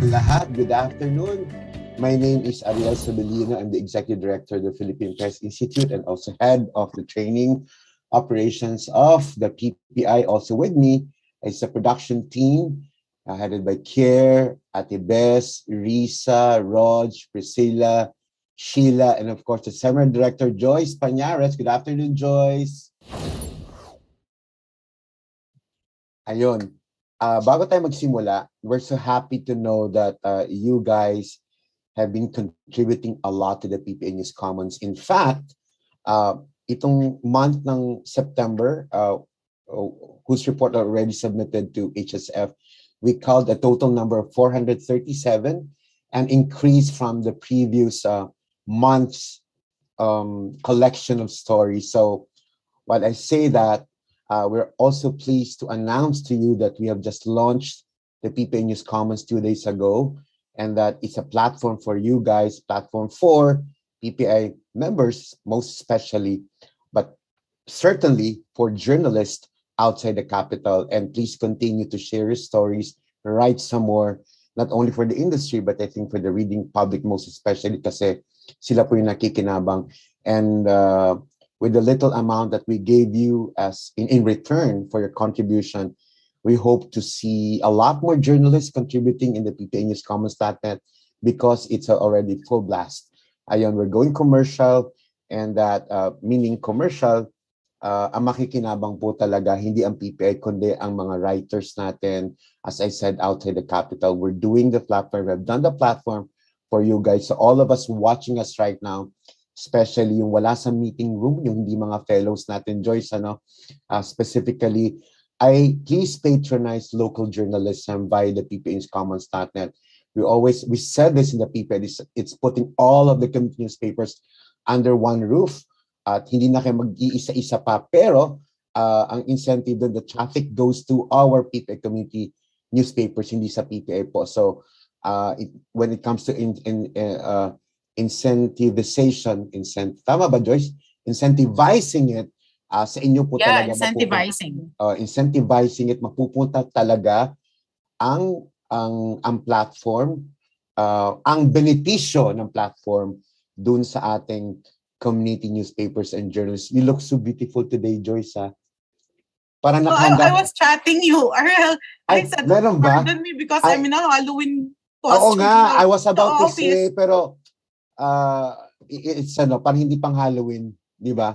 lahat. Good afternoon. My name is Ariel Sabelino. I'm the Executive Director of the Philippine Press Institute and also Head of the Training Operations of the PPI. Also with me is the production team headed by Kier, Ate Bess, Risa, Rog, Priscilla, Sheila, and of course the Seminar Director, Joyce Pañares. Good afternoon, Joyce. Ayun. Bago tayo magsimula, we're so happy to know that you guys have been contributing a lot to the PPA News Commons. In fact, itong month ng September, whose report already submitted to HSF, we called a total number of 437, an increase from the previous month's collection of stories. So while I say that, we're also pleased to announce to you that we have just launched the PPA News Commons 2 days ago, and that it's a platform for you guys, platform for PPI members, most especially, but certainly for journalists outside the capital. And please continue to share your stories, write some more, not only for the industry, but I think for the reading public, most especially kasi sila po yung nakikinabang. And with the little amount that we gave you as in return for your contribution, we hope to see a lot more journalists contributing in the PPA News Commons.net because it's already full blast. Ayun, we're going commercial, and that meaning commercial, ang makikinabang po talaga hindi ang PPI kundi ang mga writers natin. As I said, outside the capital, we're doing the platform. We've done the platform for you guys. So all of us watching us right now, especially yung wala sa meeting room, yung hindi mga fellows natin, Joyce, specifically, please patronize local journalism by the PPA News Commons.net. We said this in the PPA, it's putting all of the community newspapers under one roof. At hindi na kayo mag-iisa-isa pa. Pero ang incentive doon, the traffic goes to our PPA community newspapers, hindi sa PPA po. So when it comes to incentivization, tama ba, Joyce? Incentivizing it, sa inyo po talaga. Incentivizing it, mapupunta talaga ang platform, ang benepisyo ng platform dun sa ating community newspapers and journalists. You look so beautiful today, Joyce, ha? Parang nakahanda. I was chatting you, Ariel. I said, pardon me because I'm in a Halloween costume. Oo nga, I was about to say, pero it's parang hindi pang Halloween, di ba?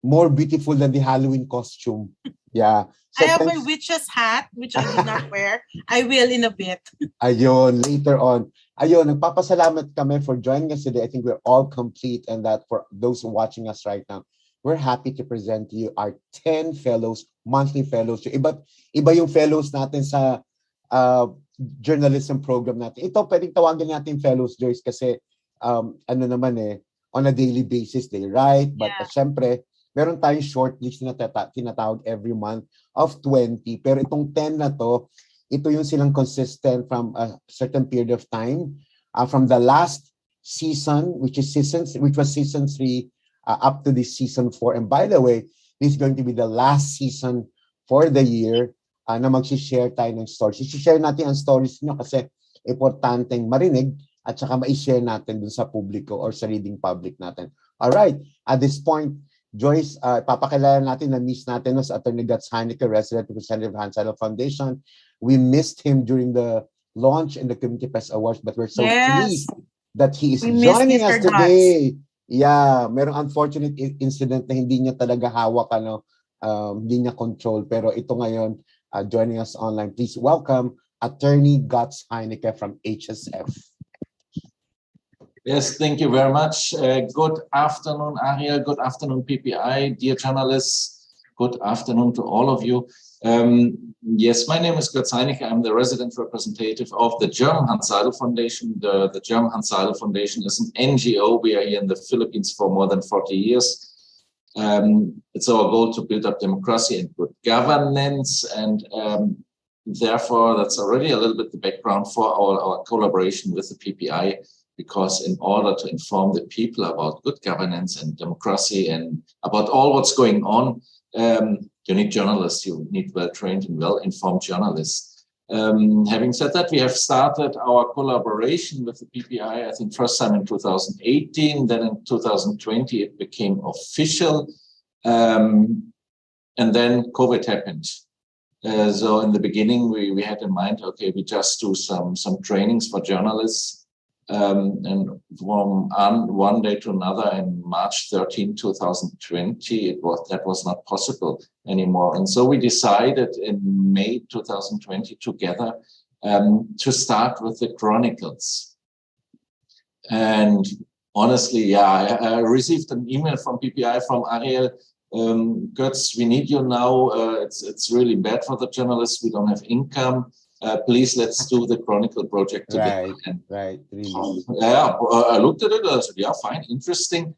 More beautiful than the Halloween costume. Yeah. So I have my witch's hat, which I did not wear. I will in a bit. Ayun, later on. Ayun, nagpapasalamat kami for joining us today. I think we're all complete, and that for those watching us right now, we're happy to present to you our 10 fellows, monthly fellows. Iba yung fellows natin sa journalism program natin. Ito, pwedeng tawagin natin fellows, Joyce, kasi on a daily basis, they write. But syempre, meron tayong shortlist na tinatawag every month of 20. Pero itong 10 na to, ito yung silang consistent from a certain period of time. From the last season, which was season 3, up to this season 4. And by the way, this is going to be the last season for the year na mag-share tayo ng stories. I-share natin ang stories nyo kasi importanteng marinig at saka ma-share natin dun sa publiko or sa reading public natin. Alright, at this point, Joyce, papakilala natin na miss natin sa Attorney Guts Heineke, resident representative of Hans Adel Foundation. We missed him during the launch in the Community Press Awards, but we're so pleased that he is joining us today. Yeah, merong unfortunate incident na hindi niya talaga hawak, hindi niya control. Pero ito ngayon, joining us online. Please welcome Attorney Guts Heineke from HSF. Yes, thank you very much. Good afternoon, Ariel. Good afternoon, PPI. Dear journalists, good afternoon to all of you. Yes, my name is Götz Heineke. I'm the resident representative of the German Hans Seidel Foundation. The German Hans Seidel Foundation is an NGO. We are here in the Philippines for more than 40 years. It's our goal to build up democracy and good governance. And therefore, that's already a little bit the background for our collaboration with the PPI. Because in order to inform the people about good governance and democracy and about all what's going on, you need journalists, you need well-trained and well-informed journalists. Having said that, we have started our collaboration with the PPI, I think first time in 2018, then in 2020 it became official, and then COVID happened. So in the beginning, we had in mind, okay, we just do some trainings for journalists, and from one day to another in March 13, 2020, that was not possible anymore. And so we decided in May 2020 together to start with the Chronicles. And honestly, yeah, I received an email from PPI, from Ariel, Götz, we need you now. It's really bad for the journalists. We don't have income. Please, let's do the Chronicle project together. Right. Really. Yeah, I looked at it. I said, yeah, fine, interesting.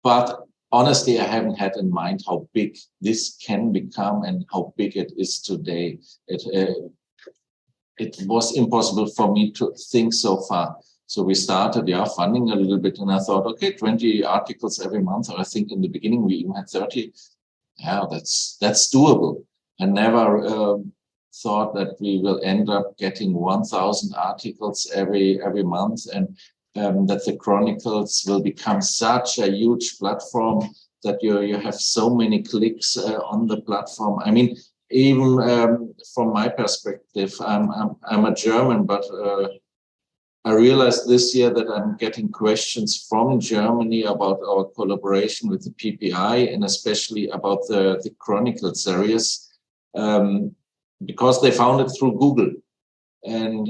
But honestly, I haven't had in mind how big this can become and how big it is today. It was impossible for me to think so far. So we started, funding a little bit, and I thought, okay, 20 articles every month. Or I think in the beginning we even had 30. Yeah, that's doable. I never thought that we will end up getting 1,000 articles every month, and that the Chronicles will become such a huge platform that you have so many clicks on the platform. I mean, even from my perspective, I'm a German, but I realized this year that I'm getting questions from Germany about our collaboration with the PPI, and especially about the Chronicle series, because they found it through Google. And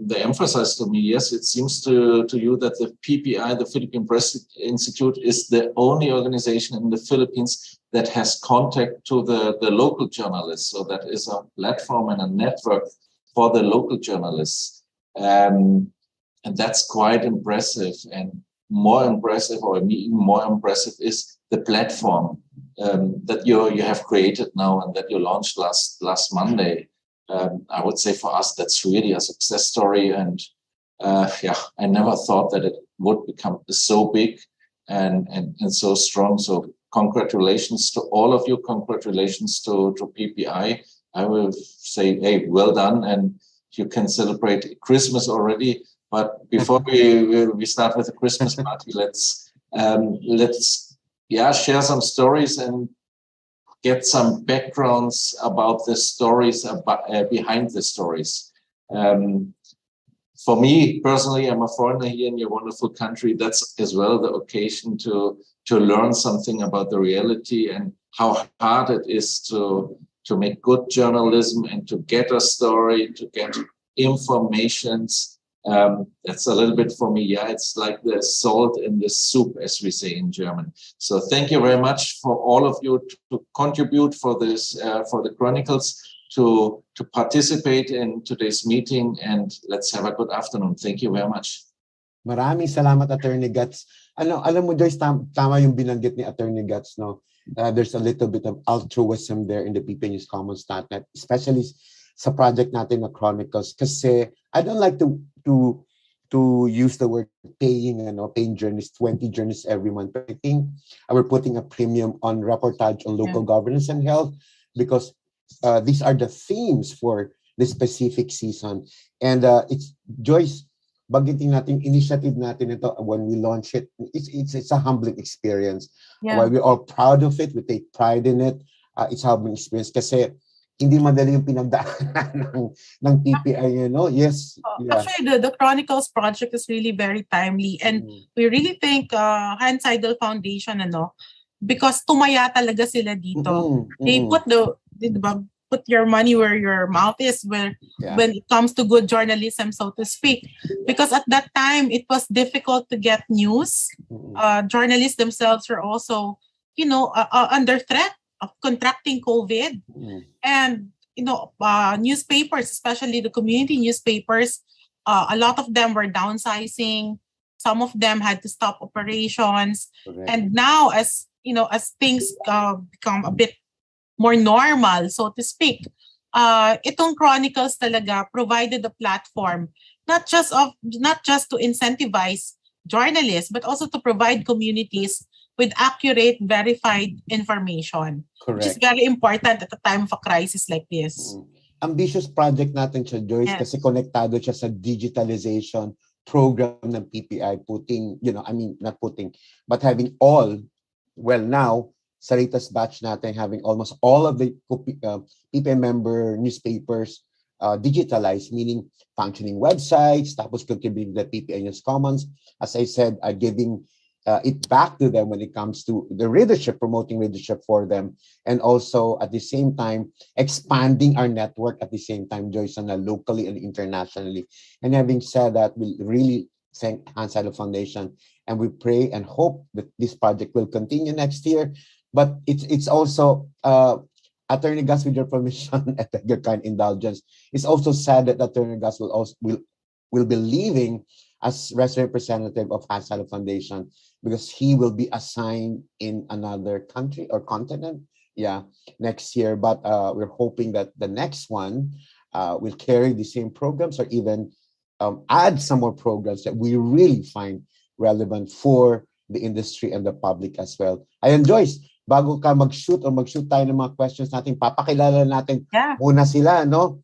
they emphasized to me, yes, it seems to you that the PPI, the Philippine Press Institute, is the only organization in the Philippines that has contact to the local journalists. So that is a platform and a network for the local journalists. And that's quite impressive. And more impressive, or even more impressive, is the platform that you have created now and that you launched last Monday. I would say for us, that's really a success story. And I never thought that it would become so big and so strong. So congratulations to all of you. Congratulations to PPI. I will say, hey, well done. And you can celebrate Christmas already. But before we start with the Christmas party, let's share some stories and get some backgrounds about the stories behind the stories. For me personally, I'm a foreigner here in your wonderful country. That's as well the occasion to learn something about the reality and how hard it is to make good journalism and to get a story, to get informations. That's a little bit for me. Yeah, it's like the salt in the soup, as we say in German. So thank you very much for all of you to contribute for this, for the Chronicles, to participate in today's meeting, and let's have a good afternoon. Thank you very much. Maraming salamat, Attorney Götz. Alam mo, Joyce, tama yung binanggit ni Attorney Götz, no? There's a little bit of altruism there in the PPI News Commons .net, especially sa project natin na Chronicles, kasi I don't like to use the word paying journalists, 20 journalists every month. But I think we're putting a premium on reportage on local governance and health, because these are the themes for this specific season. And it's Joyce, bagitin natin initiative natin ito when we launch it. It's a humbling experience. Yeah. While we're all proud of it, we take pride in it. It's a humbling experience kasi hindi madali yung pinagdaanan ng PPI, Yes. Yeah. Actually, the Chronicles project is really very timely, and we really thank Hans Seidel Foundation, because tumaya talaga sila dito. They put your money where your mouth is, when it comes to good journalism, so to speak. Because at that time, it was difficult to get news. Journalists themselves were also, under threat of contracting COVID. And newspapers, especially the community newspapers, a lot of them were downsizing. Some of them had to stop operations. Correct. And now, as things become a bit more normal, so to speak, itong Chronicles talaga provided a platform, not just to incentivize journalists, but also to provide communities with accurate, verified information. Correct. Which is very important at a time of a crisis like this. ambitious project natin siya, Joyce, Yes. kasi konektado siya sa digitalization program ng PPI, not putting, but having all, well now, Sarita's batch natin, having almost all of the PPI member newspapers digitalized, meaning functioning websites, tapos contributing to the PPI News Commons. As I said, giving it back to them when it comes to the readership, promoting readership for them, and also at the same time expanding our network at the same time, Joyce, locally and internationally. And having said that, we really thank Hans Idle Foundation, and we pray and hope that this project will continue next year. But it's also Attorney Gus, with your permission and your kind indulgence, it's also sad that Attorney Gus will be leaving as representative of Hans Idle Foundation, because he will be assigned in another country or continent, next year. But we're hoping that the next one will carry the same programs, or even add some more programs that we really find relevant for the industry and the public as well. Ayan, Joyce, bago ka mag-shoot tayo ng mga questions natin, papakilala natin muna sila, no?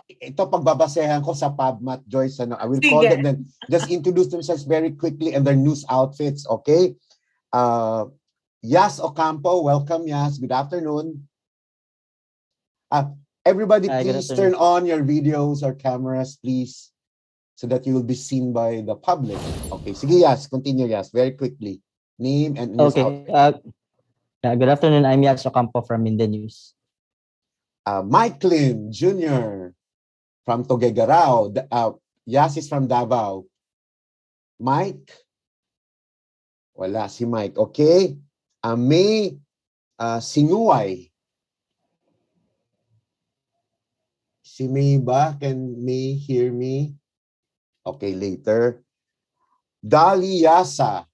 Ito pagbabasehan ko sa PubMat, Joyce, I will call them, then just introduce themselves very quickly and their news outfits, okay? Yas Ocampo, welcome, Yas. Good afternoon. Everybody, please turn on your videos or cameras, please, so that you will be seen by the public. Okay, sige, Yas, continue, Yas, very quickly. Name and news outfit. Good afternoon, I'm Yas Ocampo from Minda News. Mike Lim Jr. from Tuguegarao. Yas is from Davao. Mike? Wala si Mike. Okay. May Sinuway. Si May ba? Can May hear me? Okay, later. Dali Yasa.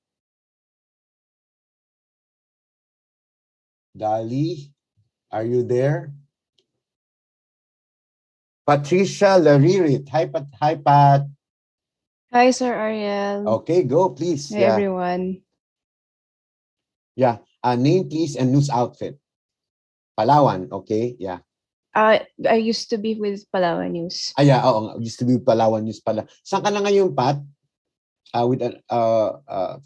Dali, are you there? Patricia Laririt. Hi, Pat. Hi, Sir Ariel. Okay, go, please. Hi, everyone. Yeah. Name, please, and news outfit. Palawan, okay? Yeah. I used to be with Palawan News. Used to be with Palawan News pala. Saan ka na ngayon, Pat? With a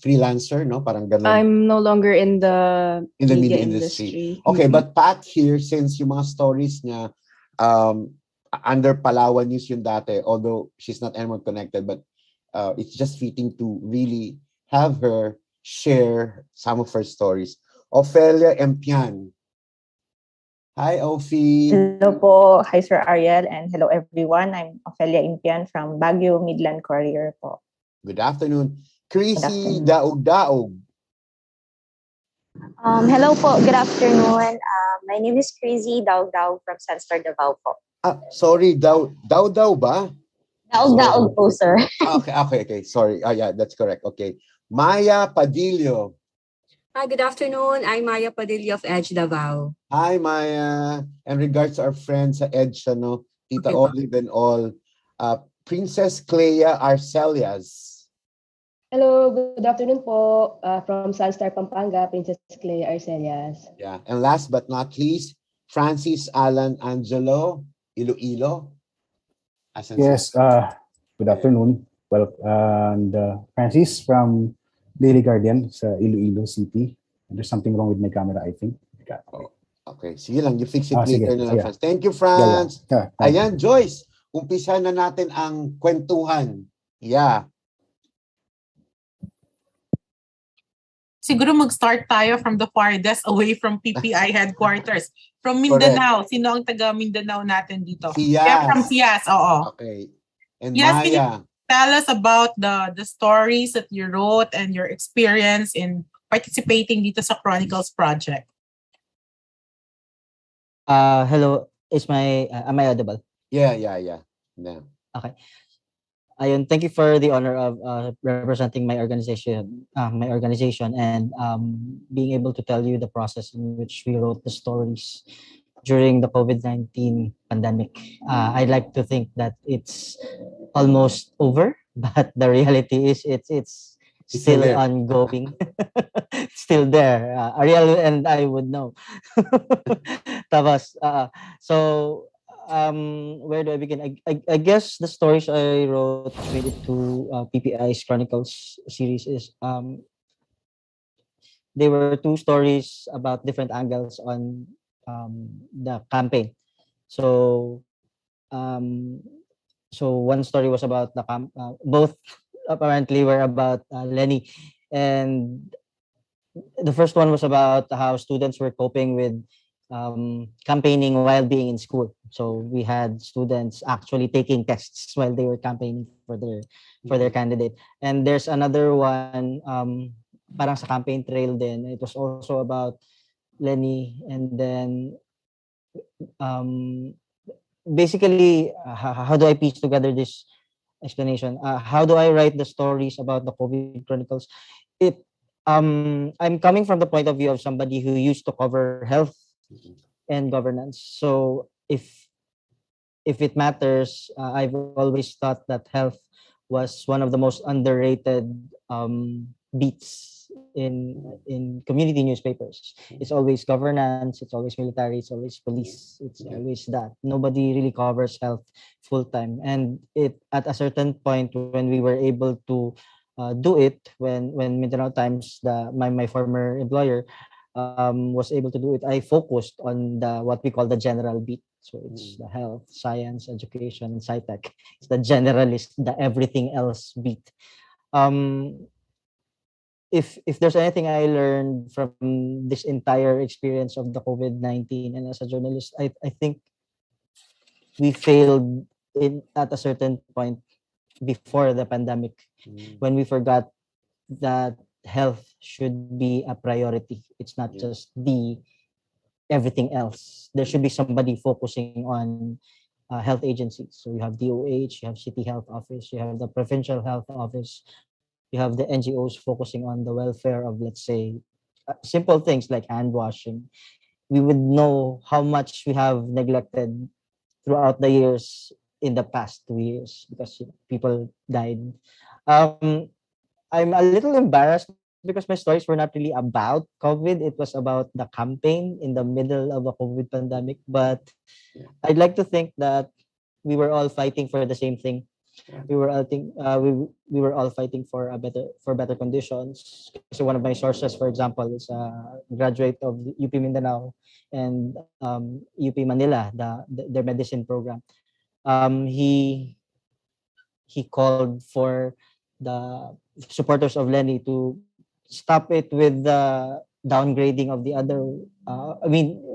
freelancer, no? Parang ganun. I'm no longer in the media industry. Okay, but Pat here, since yung mga stories niya, under Palawan News yun dati, although she's not anyone connected, but it's just fitting to really have her share some of her stories. Ophelia Empian. Hi, Ophi. Hello po. Hi, Sir Ariel, and hello, everyone. I'm Ophelia Impian from Baguio Midland Courier po. Good afternoon. Chrissy Daog-Daog. Hello po. Good afternoon. My name is Chrissy Daog-Daog from Sunstar Davao po. Sorry, Daw ba? Daog-Daog po, sir. Okay. Sorry. Yeah, that's correct. Okay. Maya Padillo. Hi, good afternoon. I'm Maya Padillo of Edge Davao. Hi, Maya. And regards to our friends sa Edge, Tita Olive and all. Princess Clea Arcelias. Hello, good afternoon po. From Sunstar Pampanga, Princess Clea Arcelias. Yeah, and last but not least, Francis Alan Angelo Iloilo. Yes, good afternoon. Well, and Francis from Daily Guardian sa Iloilo City. There's something wrong with my camera, I think. Okay, sige lang, you fix it later na lang, Franz. Thank you, Franz. Yeah. Ayan, Joyce, umpisa na natin ang kwentuhan. Yeah. Siguro mag-start tayo from the farthest away from PPI headquarters. From Mindanao. Correct. Sino ang taga Mindanao natin dito? Fias. Yeah, from Fias, oo. Okay. And Fias, Maya. can you tell us about the stories that you wrote and your experience in participating dito sa Chronicles Project? Hello, am I audible? Yeah. Okay. Ayun, thank you for the honor of representing my organization, and being able to tell you the process in which we wrote the stories during the COVID-19 pandemic. I'd like to think that it's almost over, but the reality is it's still ongoing. It's still there. Ariel and I would know. Tapos, so where do I begin? I guess the stories I wrote made it to PPI's Chronicles series is they were two stories about different angles on the campaign. So um, so one story was about the both apparently were about Lenny, and the first one was about how students were coping with campaigning while being in school. So we had students actually taking tests while they were campaigning for their candidate. And there's another one, parang sa campaign trail din. It was also about Lenny, and then basically, how do I piece together this explanation? How do I write the stories about the COVID Chronicles? I'm coming from the point of view of somebody who used to cover health and governance. So if it matters, I've always thought that health was one of the most underrated beats in community newspapers. It's always governance, it's always military, it's always police, it's always that. Nobody really covers health full time. And it at a certain point when we were able to do it, when Mindanao Times, my former employer, was able to do it, I focused on what we call the general beat. So it's the health, science, education, and sci-tech. It's the generalist, the everything else beat. If there's anything I learned from this entire experience of the COVID-19 and as a journalist, I think we failed at a certain point before the pandemic when we forgot that health should be a priority. It's not just the everything else. There should be somebody focusing on health agencies. So you have DOH, you have City Health Office, you have the Provincial Health Office, you have the NGOs focusing on the welfare of, let's say, simple things like hand washing. We would know how much we have neglected throughout the years in the past 2 years because people died. I'm a little embarrassed because my stories were not really about COVID. It was about the campaign in the middle of a COVID pandemic. But I'd like to think that we were all fighting for the same thing. We were all we were all fighting for better conditions. So one of my sources, for example, is a graduate of UP Mindanao and UP Manila, their medicine program. He called for the supporters of Lenny to stop it with the downgrading of the other.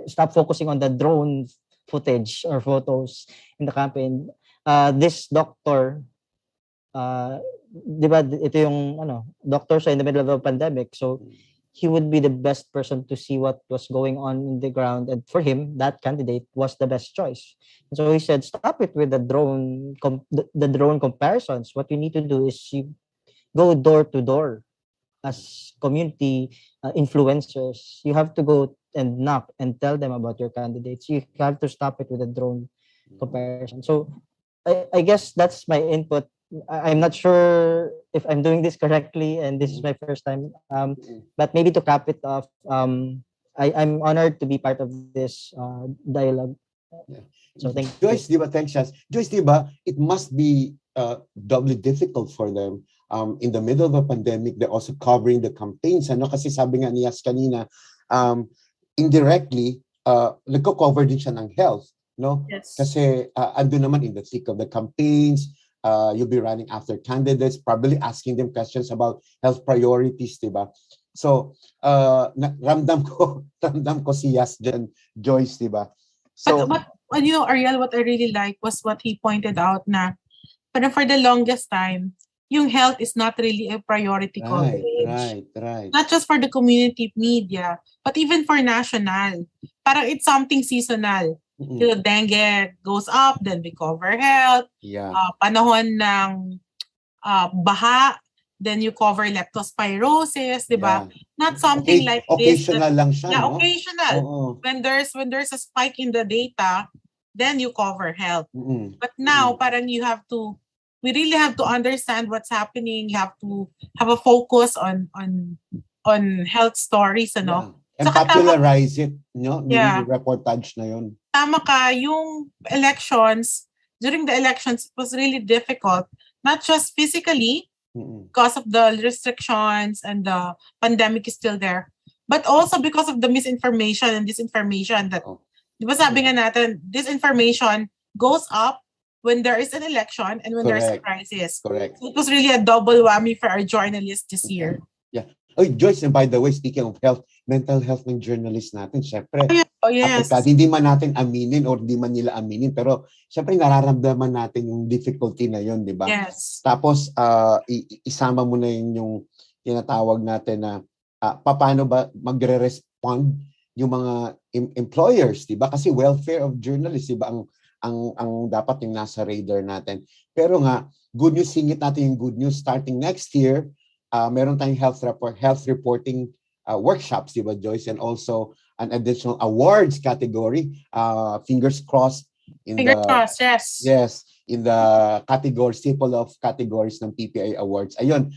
Stop focusing on the drone footage or photos in the campaign. This doctor, di ba, ito yung doctor siya in the middle of a pandemic. So he would be the best person to see what was going on in the ground. And for him, that candidate was the best choice. And so he said, stop it with the drone comparisons. What you need to do is you go door to door as community influencers. You have to go and knock and tell them about your candidates. You have to stop it with the drone comparison. So I guess that's my input. I'm not sure if I'm doing this correctly, and this is my first time. But maybe to cap it off, I'm honored to be part of this dialogue. So thank Joyce, diba, thanks, Shaz. Joyce, diba, it must be doubly difficult for them. In the middle of a pandemic, they're also covering the campaigns. Kasi sabi nga ni Yas kanina, indirectly, nagko-cover din siya ng health. No? Yes. Kasi ando naman in the thick of the campaigns, you'll be running after candidates, probably asking them questions about health priorities, diba? So, ramdam ko si Yas dyan, Joyce, diba? So, but Ariel, what I really like was what he pointed out na parang for the longest time, yung health is not really a priority coverage. Right. Not just for the community media, but even for national. Parang it's something seasonal. The dengue goes up, then we cover health. Yeah. Panahon ng baha, then you cover leptospirosis, di ba? Yeah. Not something like occasional this. lang siya, Yeah, no? occasional. When there's a spike in the data, then you cover health. But now, parang we really have to understand what's happening. You have to have a focus on health stories, ano? And popularize it, no? Yung reportage na yun. Tama ka, yung elections, during the elections, it was really difficult. Not just physically, because of the restrictions and the pandemic is still there, but also because of the misinformation and disinformation that, di ba sabi nga natin, disinformation goes up when there is an election and when there's a crisis. Correct. So it was really a double whammy for our journalists this year. Yeah. Oh, Joyce, and by the way, speaking of health, mental health ng journalists natin, syempre, hindi man natin aminin or hindi man nila aminin, pero syempre nararamdaman natin yung difficulty na yun, di ba? Yes. Tapos, isama mo na yung tinatawag natin na paano ba magre-respond yung mga employers, di ba? Kasi welfare of journalists, di ba, ang dapat yung nasa radar natin. Pero nga, good news, singit natin yung good news starting next year. Meron tayong health reporting workshops, di ba, Joyce? And also an additional awards category. Fingers crossed. Yes. Yes, in the category, staple of categories ng PPI Awards. Ayun,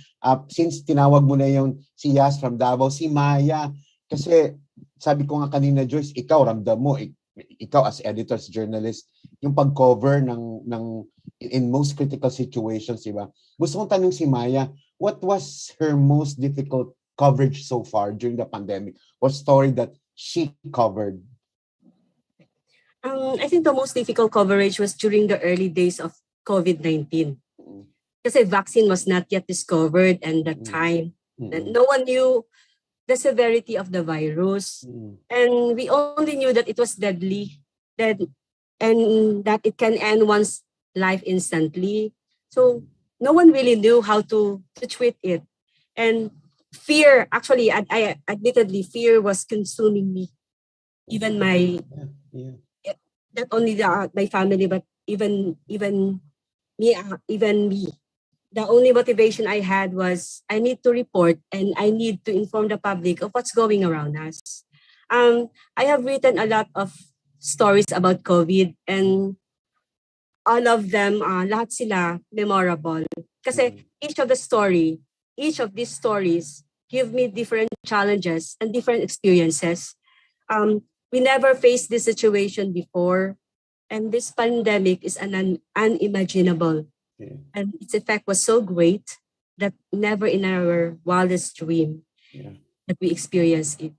since tinawag mo na yung si Yas from Davao, si Maya, kasi sabi ko nga kanina, Joyce, ikaw, ramdam mo, ikaw as editors, journalist, yung pag-cover ng in most critical situations, di ba? Gusto kong tanong si Maya, what was her most difficult coverage so far during the pandemic? What story that she covered? I think the most difficult coverage was during the early days of COVID-19. Kasi vaccine was not yet discovered and that time. No one knew the severity of the virus. And we only knew that it was deadly, and that it can end one's life instantly. So no one really knew how to treat it. And fear, actually, I admittedly, fear was consuming me. Even my, not only my family, but even me. The only motivation I had was I need to report and I need to inform the public of what's going around us. I have written a lot of stories about COVID, and all of them, lahat sila memorable. Kasi each of these stories give me different challenges and different experiences. We never faced this situation before, and this pandemic is unimaginable. And its effect was so great that never in our wildest dream that we experienced it.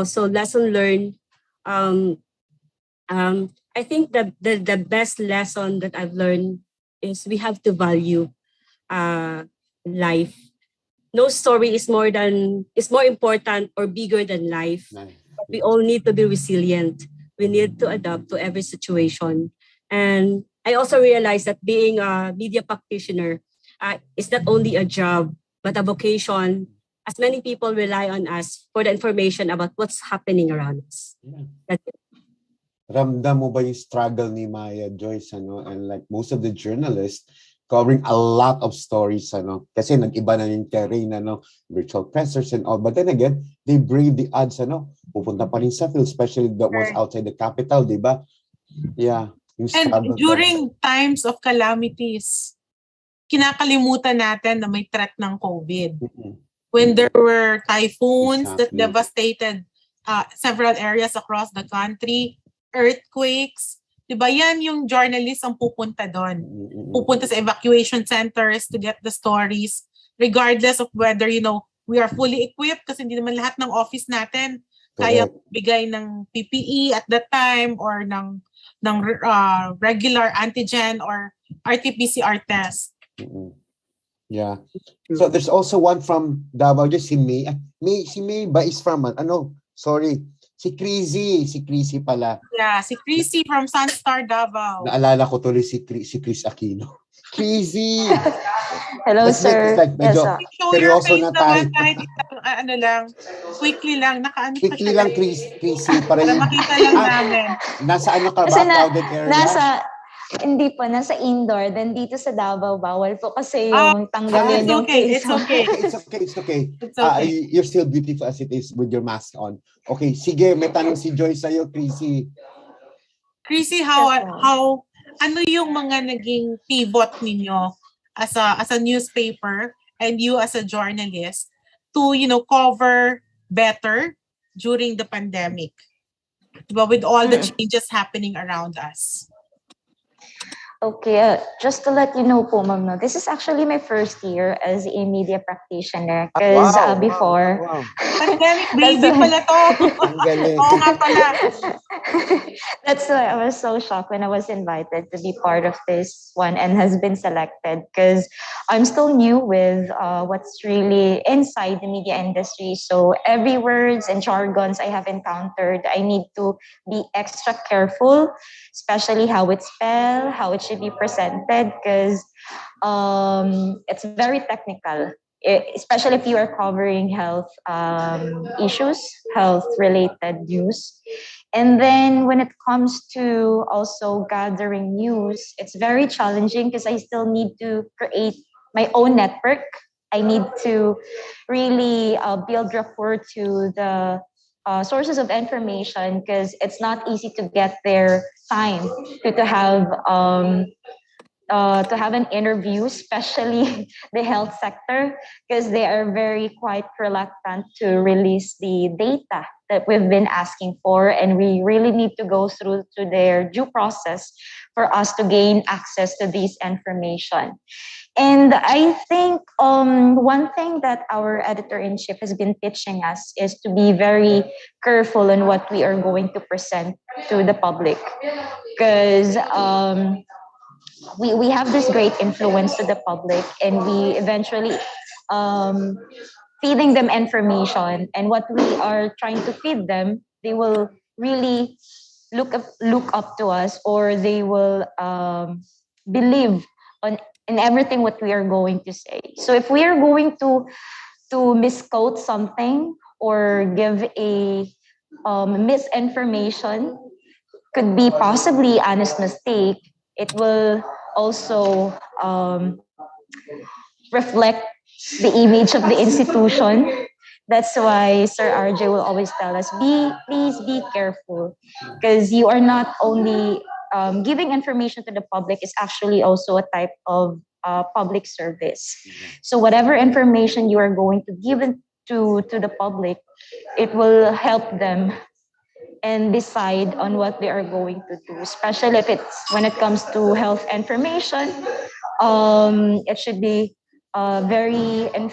So lesson learned. I think the best lesson that I've learned is we have to value life. No story is more important or bigger than life. But we all need to be resilient. We need to adapt to every situation. And I also realized that being a media practitioner is not only a job, but a vocation, as many people rely on us for the information about what's happening around us. That's it. Ramdam mo ba yung struggle ni Maya, Joyce, and like most of the journalists covering a lot of stories, kasi nag-iba na yung terrain, virtual pressers and all. But then again, they brave the odds, pupunta pa rin sa field, especially that was outside the capital, di ba? Yeah. And during times of calamities, kinakalimutan natin na may threat ng COVID. When there were typhoons that devastated several areas across the country, earthquakes, diba yan yung journalists ang pupunta doon. Pupunta sa evacuation centers to get the stories, regardless of whether, we are fully equipped kasi hindi naman lahat ng office natin kaya bigay ng PPE at that time or ng regular antigen or RT-PCR test. Yeah. So there's also one from Davao, just si May. Si May ba is from, si Chrissy pala. Yeah, si Chrissy from Sunstar Davao. Naalala ko tuloy si Chris Aquino. Chrissy! Hello, sir. Like medyo seryoso na tayo. Kahit quickly lang, Quickly lang, Chrissy. Para makita lang namin. Nasa ano ka ba? Crowded area? Hindi po, nasa indoor. Then dito sa Davao, bawal po kasi yung tanggalin yung It's okay. You're still beautiful as it is with your mask on. Okay, sige, may tanong si Joyce sa'yo, Chrissy. Chrissy, ano yung mga naging pivot ninyo as a newspaper and you as a journalist to, cover better during the pandemic? Diba, with all the changes happening around us. Okay, just to let you know po, ma'am, no, this is actually my first year as a media practitioner. Because before... Pandemic baby pala to. Oo nga pala. That's why I was so shocked when I was invited to be part of this one and has been selected, because I'm still new with what's really inside the media industry. So every words and jargons I have encountered, I need to be extra careful, especially how it's spelled, how it should be presented, because it's very technical, especially if you are covering health issues, health-related news. And then when it comes to also gathering news, it's very challenging because I still need to create my own network. I need to really build rapport to the sources of information, because it's not easy to get their time to have an interview, especially the health sector, because they are very quite reluctant to release the data that we've been asking for, and we really need to go through to their due process for us to gain access to this information. And I think one thing that our editor-in-chief has been teaching us is to be very careful in what we are going to present to the public, because we have this great influence to the public, and we eventually feeding them information, and what we are trying to feed them, they will really look up to us, or they will believe in everything what we are going to say. So if we are going to misquote something or give a misinformation, could be possibly honest mistake, it will also reflect the image of the institution. That's why Sir RJ will always tell us, please be careful, because you are not only giving information to the public, is actually also a type of public service. So whatever information you are going to give to the public, it will help them and decide on what they are going to do, especially if it's when it comes to health information. It should be it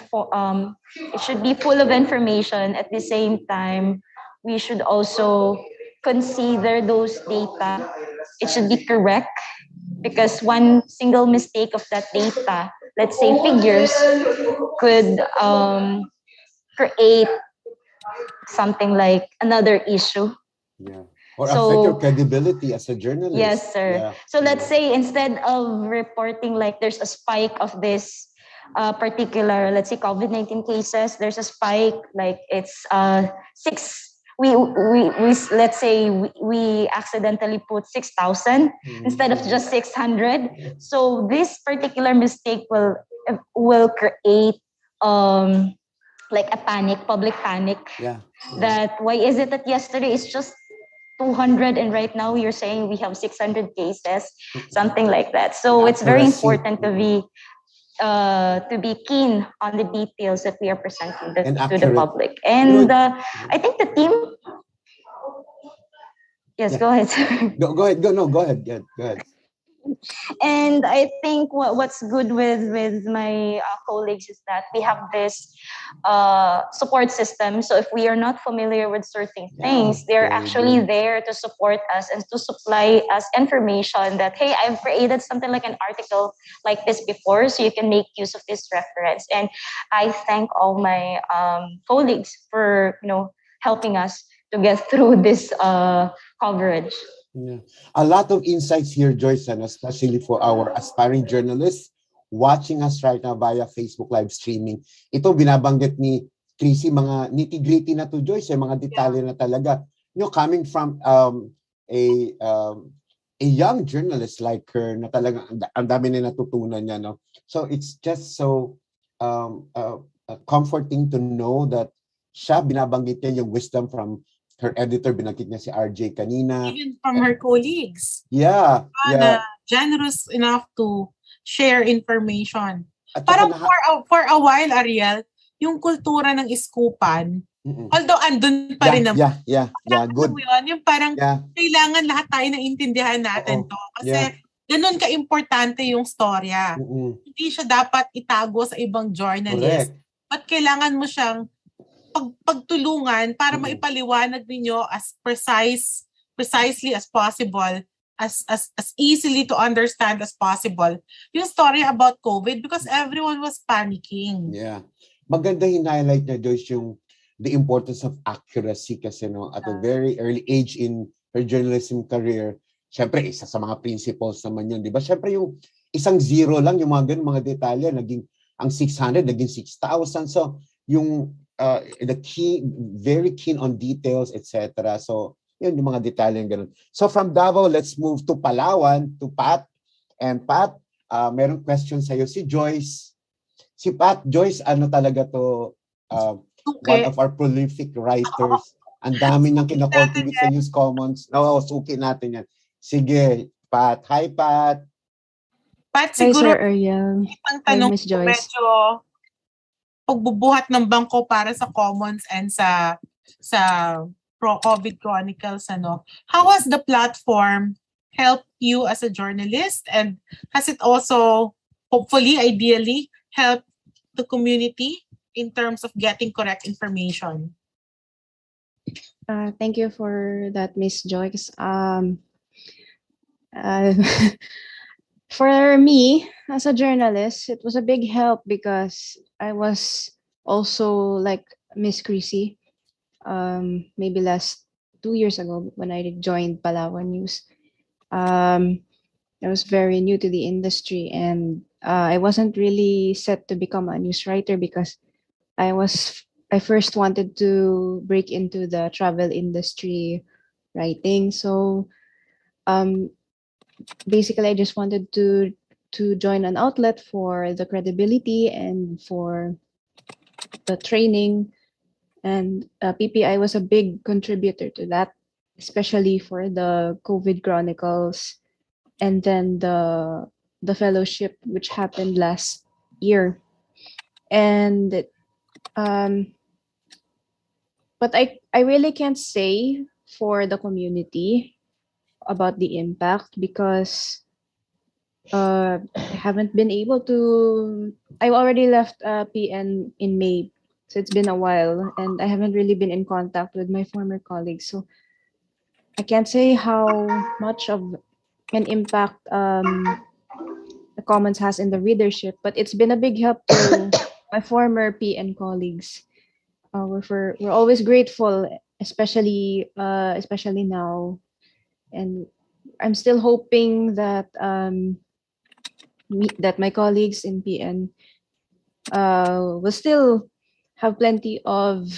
should be full of information. At the same time, we should also consider those data. It should be correct, because one single mistake of that data, let's say figures, could create something like another issue. Yeah. Or affect your credibility as a journalist. Yes, sir. Yeah. So let's say instead of reporting like there's a spike of this particular, let's say COVID-19 cases, there's a spike, like it's 6. We let's say we accidentally put 6,000 instead of just 600. So this particular mistake will create like a panic, public panic. Yeah. That why is it that yesterday is just 200 and right now you're saying we have 600 cases, something like that. So it's very important to be keen on the details that we are presenting to the public. And I think the team. Yes, go ahead, sir. Go ahead. Go ahead. And I think what's good with my colleagues is that we have this support system. So if we are not familiar with certain things, they're actually there to support us and to supply us information that, hey, I've created something like an article like this before, so you can make use of this reference. And I thank all my colleagues for helping us to get through this coverage. Yeah. A lot of insights here, Joyce, and especially for our aspiring journalists watching us right now via Facebook live streaming. Ito binabanggit ni Chrissy, mga nitty-gritty na to, Joyce, mga detalye na talaga. Coming from a young journalist like her, na talaga ang dami na natutunan niya, no? So it's just so comforting to know that siya binabanggit niya yung wisdom from her editor, binanggit niya si RJ kanina. Even from her colleagues. Yeah. Na generous enough to share information. Parang for a while, Ariel, yung kultura ng iskupan, Although andun pa rin naman. Yeah, good. Yung parang kailangan lahat tayo naintindihan natin to. Kasi ganun ka-importante yung storya. Hindi siya dapat itago sa ibang journalist. But kailangan mo siyang pagtulungan para maipaliwanag ninyo as precisely as possible, as easily to understand as possible yung story about COVID because everyone was panicking. Yeah. Maganda highlight na Joyce yung the importance of accuracy kasi at a very early age in her journalism career. Siyempre, isa sa mga principles naman yun, di ba? Siyempre, yung isang zero lang, yung mga ganun, mga detalye, ang 600, naging 6,000. So, yung the key, very keen on details, etc. So, yun yung mga detalye yung ganun. So, from Davao, let's move to Palawan, to Pat. And Pat, merong question sa'yo. Si Joyce. Si Pat, Joyce, ano talaga to, one of our prolific writers. Ang dami niyang kinakontribute sa News Commons. Suki natin yan. Sige, Pat. Hi, Pat. Pat, siguro, Hi, Sir Ariel. Ang tanong Miss Joyce. Medyo pagbubuhat ng bangko para sa Commons and sa Pro-COVID Chronicles. How has the platform helped you as a journalist? And has it also, hopefully, ideally, helped the community in terms of getting correct information? Thank you for that, Miss Joyce. For me, as a journalist, it was a big help because I was also like Miss Chrissy, maybe last 2 years ago when I joined Palawan News. I was very new to the industry and I wasn't really set to become a news writer because I first wanted to break into the travel industry writing. So basically, I just wanted to join an outlet for the credibility and for the training. And PPI was a big contributor to that, especially for the COVID Chronicles and then the fellowship which happened last year. And but I really can't say for the community about the impact because I haven't been able to. I already left PN in May, so it's been a while, and I haven't really been in contact with my former colleagues. So I can't say how much of an impact the Commons has in the readership, but it's been a big help to my former PN colleagues. We're always grateful, especially now. And I'm still hoping that that my colleagues in PN will still have plenty of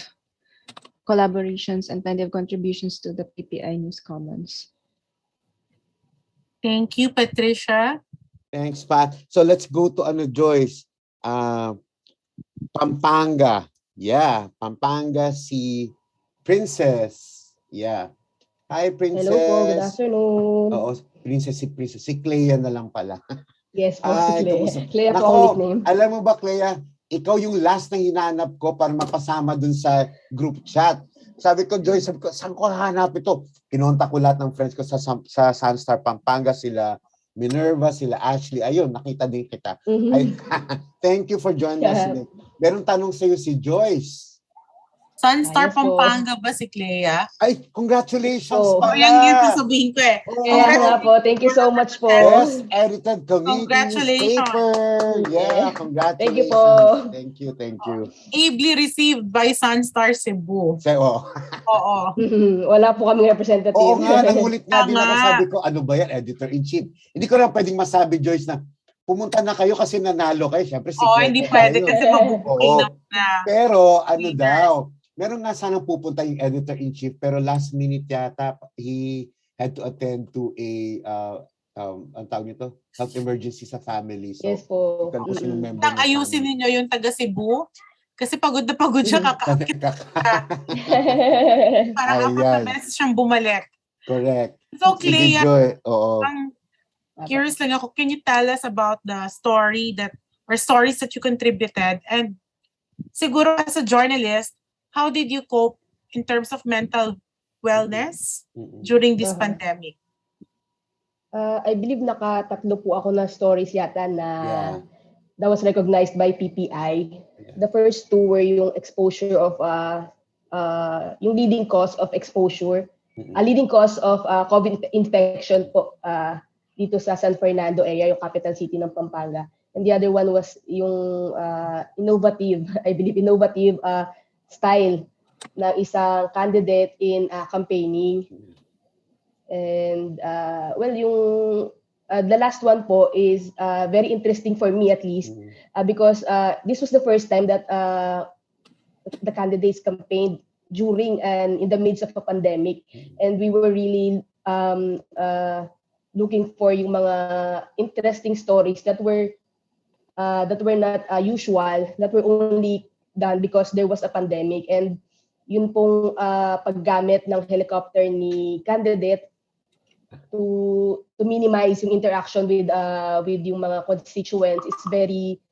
collaborations and plenty of contributions to the PPI News Commons. Thank you, Patricia. Thanks, Pat. So let's go to Joyce. Pampanga. Yeah, Pampanga, si Princess. Yeah. Hi, Princess. Hello po, good afternoon. Oo, Princess. Si Clea na lang pala. Yes po, si Clea. Clea po ang nickname. Alam mo ba, Clea, ikaw yung last na hinanap ko para mapasama dun sa group chat. Sabi ko, Joyce, saan ko hanap ito? Kinontak ko lahat ng friends ko sa Sunstar Pampanga, sila Minerva, sila Ashley. Ayun, nakita din kita. Thank you for joining us today. Meron tanong sa'yo si Joyce. Sunstar Pampanga ba si Clea? Ay, congratulations. Yan yung sasabihin ko eh. Nga po. Thank you so much po. Yes, edited committee. Congratulations. Paper. Yeah, congratulations. Thank you po. Thank you. Ably received by Sunstar Cebu. Oo. Wala po kaming representative. Oo nga, nangulit nga din ako. Sabi ko, ano ba yan, editor-in-chief? Hindi ko lang pwedeng masabi, Joyce, na pumunta na kayo kasi nanalo kayo. Siyempre, hindi pwede kasi mabubuking na. Pero ano daw, meron nga sanang pupunta yung editor-in-chief pero last minute yata he had to attend to a ang tawag nito, health emergency sa family. So, yes po. Ayusin ninyo yung taga Cebu kasi pagod na pagod siya kakakit. Para kapag beses siyang bumalik. Correct. So, Clea, curious lang ako, can you tell us about the story or stories that you contributed? And siguro as a journalist, how did you cope in terms of mental wellness during this pandemic? I believe nakatatlo po ako na stories yata na that was recognized by PPI. The first two were yung exposure of yung leading cause of exposure, a leading cause of COVID infection po dito sa San Fernando area, yung capital city ng Pampanga. And the other one was yung innovative style ng isang candidate in campaigning. And well, yung the last one po is very interesting for me at least because this was the first time that the candidates campaigned during and in the midst of a pandemic, and we were really looking for yung mga interesting stories that were not usual, that were only done because there was a pandemic. And yun pong paggamit ng helicopter ni candidate to minimize yung interaction with yung mga constituents is very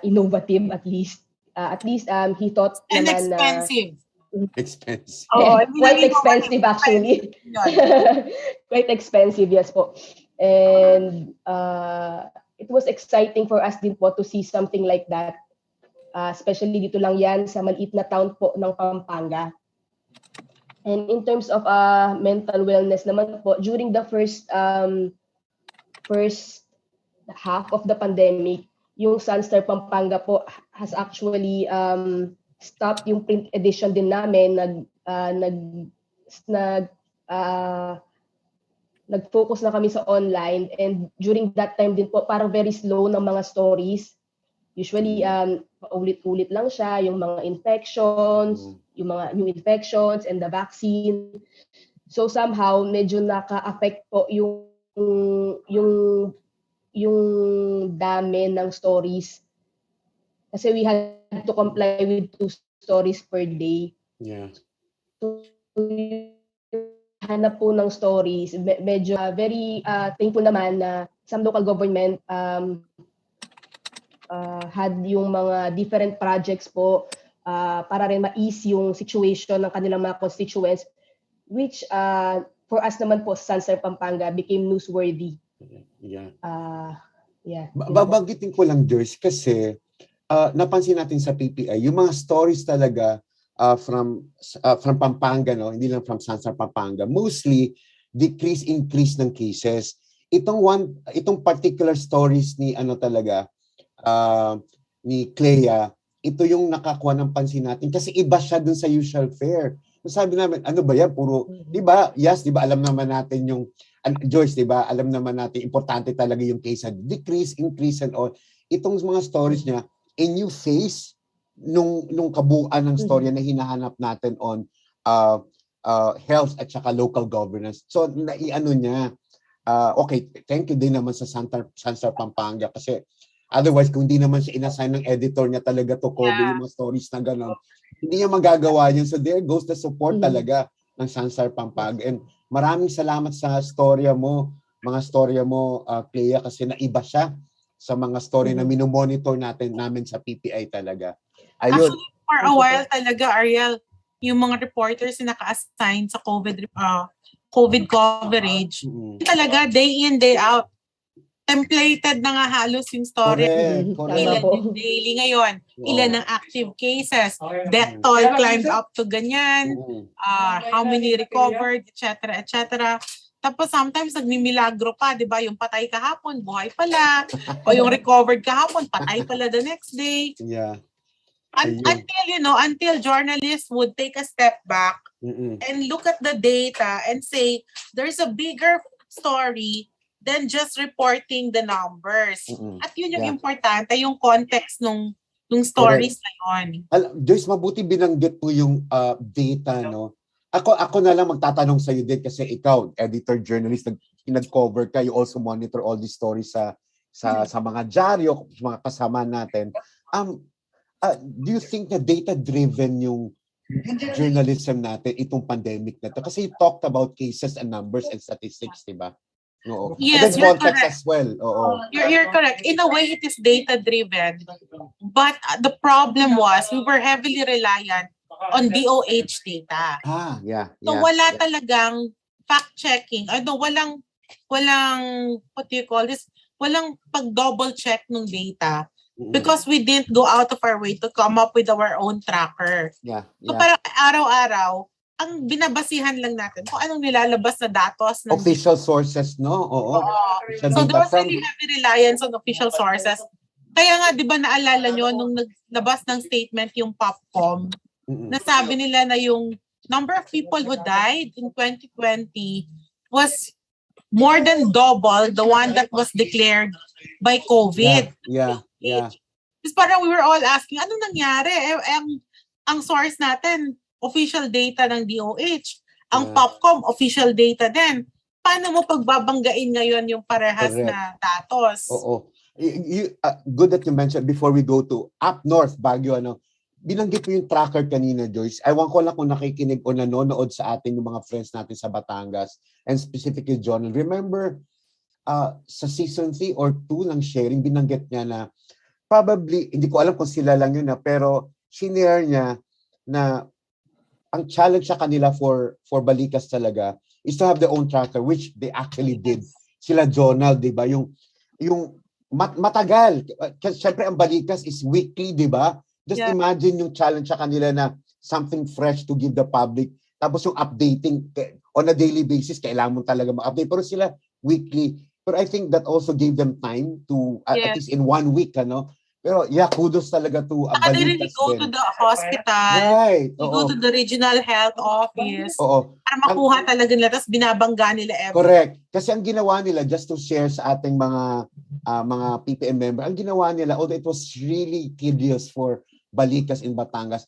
innovative at least. He thought and naman expensive. Expensive. Oh, quite expensive actually. Quite expensive, yes po. And it was exciting for us din po to see something like that. Especially dito lang yan sa maliit na town po ng Pampanga. And in terms of mental wellness naman po, during the first half of the pandemic, yung Sunstar Pampanga po has actually stopped yung print edition din namin. Nag-focus na kami sa online, and during that time din po parang very slow ng mga stories. Usually ulit-ulit lang siya, yung mga infections, yung mga new infections and the vaccine. So somehow medyo naka-affect po yung dami ng stories. Kasi we had to comply with 2 stories per day. Yeah. So, hanap po ng stories. Medyo very thankful naman na some local government had yung mga different projects po para rin ma-ease yung situation ng kanilang mga constituents, which for us naman po sa Sunstar Pampanga became newsworthy. Yeah. Babanggitin ko lang, Joyce, kasi napansin natin sa PPI, yung mga stories talaga from Pampanga, no, hindi lang from Sunstar Pampanga, mostly increase ng cases. Itong particular stories ni ni Clea, ito yung nakakuha ng pansin natin kasi iba siya dun sa usual fare. So sabi namin, ano ba yan? Puro, di ba? Yes, di ba? Alam naman natin yung, Joyce, di ba? Alam naman natin, importante talaga yung case na decrease, increase, and all. Itong mga stories niya, a new face nung kabuuan ng storya na hinahanap natin on health at saka local governance. So, naiano niya, okay, thank you din naman sa Sunstar Pampanga kasi otherwise, kung hindi naman siya inassign ng editor niya talaga to cover yung mga stories na gano'n, hindi niya magagawa yun. So there goes the support talaga ng Sunstar Pampanga. And maraming salamat sa mga storya mo, Clea, kasi naiba siya sa mga story na minomonitor namin sa PPI talaga. Ayun. Actually, for a while talaga, Ariel, yung mga reporters na naka-assign sa COVID coverage, talaga day in, day out, templated na nga halos yung story. Correct. Ilan yung daily ngayon, ilan ang active cases, death toll climbed up to ganyan, how many recovered, etc., etc. Tapos sometimes nagmimilagro pa, di ba? Yung patay kahapon, buhay pala. O yung recovered kahapon, patay pala the next day. Yeah. Until journalists would take a step back and look at the data and say, there's a bigger story than just reporting the numbers. At yun yung importante, yung context nung stories na yun. Joyce, mabuti binanggit po yung data, no? Ako na lang magtatanong sa iyo din kasi ikaw, editor, journalist, nag-cover ka, you also monitor all these stories sa mga dyaryo, mga kasama natin. Do you think na data-driven yung journalism natin itong pandemic na to? Kasi you talked about cases and numbers and statistics, di ba? No. Yes, you're correct. As well. You're correct. In a way, it is data-driven. But the problem was we were heavily reliant on DOH data. Yeah. So wala talagang fact-checking. Walang, what do you call this? Walang pag-double check ng data because we didn't go out of our way to come up with our own tracker. So parang araw-araw, ang binabasihan lang natin kung anong nilalabas na datos. Official sources, no? Oo. So there was really heavy reliance on official sources. Kaya nga, di ba naalala nyo, nung naglabas ng statement yung Popcom, nasabi nila na yung number of people who died in 2020 was more than double the one that was declared by COVID. Yeah. Tapos parang we were all asking, anong nangyari? Ang source natin, official data ng DOH. Ang Popcom, official data din. Paano mo pagbabanggain ngayon yung parehas na datos? Oo. Good that you mentioned before we go to up north, Baguio, binanggit mo yung tracker kanina, Joyce. Ewan ko lang kung nakikinig o nanonood sa atin yung mga friends natin sa Batangas and specifically John. Remember, sa season 3 or 2 ng sharing, binanggit niya na probably, hindi ko alam kung sila lang yun pero shinare niya na ang challenge sa kanila for Balikas talaga is to have their own tracker, which they actually did. Sila Jonal, di ba? Yung matagal. Kasi syempre ang Balikas is weekly, di ba? Just imagine yung challenge sa kanila na something fresh to give the public. Tapos yung updating on a daily basis, kailangan mo talaga ma-update. Pero sila weekly. Pero I think that also gave them time to, at least in 1 week, Pero kudos talaga to Balikas. They really go to the hospital. Right. They go to the regional health office. Para makuha talaga nila, tapos binabangga nila Correct. Kasi ang ginawa nila, just to share sa ating mga PPM member, ang ginawa nila, although it was really tedious for Balikas in Batangas,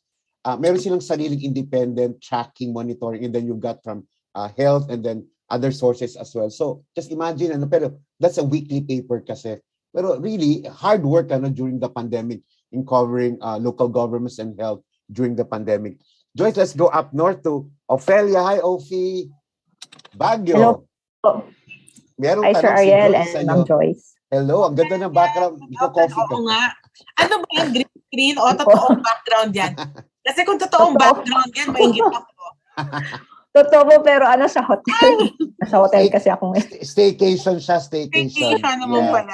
meron silang sariling independent tracking, monitoring, and then you got from health and then other sources as well. So just imagine, pero that's a weekly paper kasi. Pero really, hard work during the pandemic in covering local governments and health during the pandemic. Joyce, let's go up north to Ophelia. Hi, Ophi. Baguio. Hello. Meron Hi, Sir Ariel and Ma'am Joyce. Hello, ang ganda ng background. Coffee ka. Oo nga. Ano ba yung green screen o totoong background yan? Kasi kung totoong background yan, maingit ako. Totoo po, pero sa hotel. Nasa hotel kasi ako ngayon. Staycation siya, staycation. Staycation naman pala.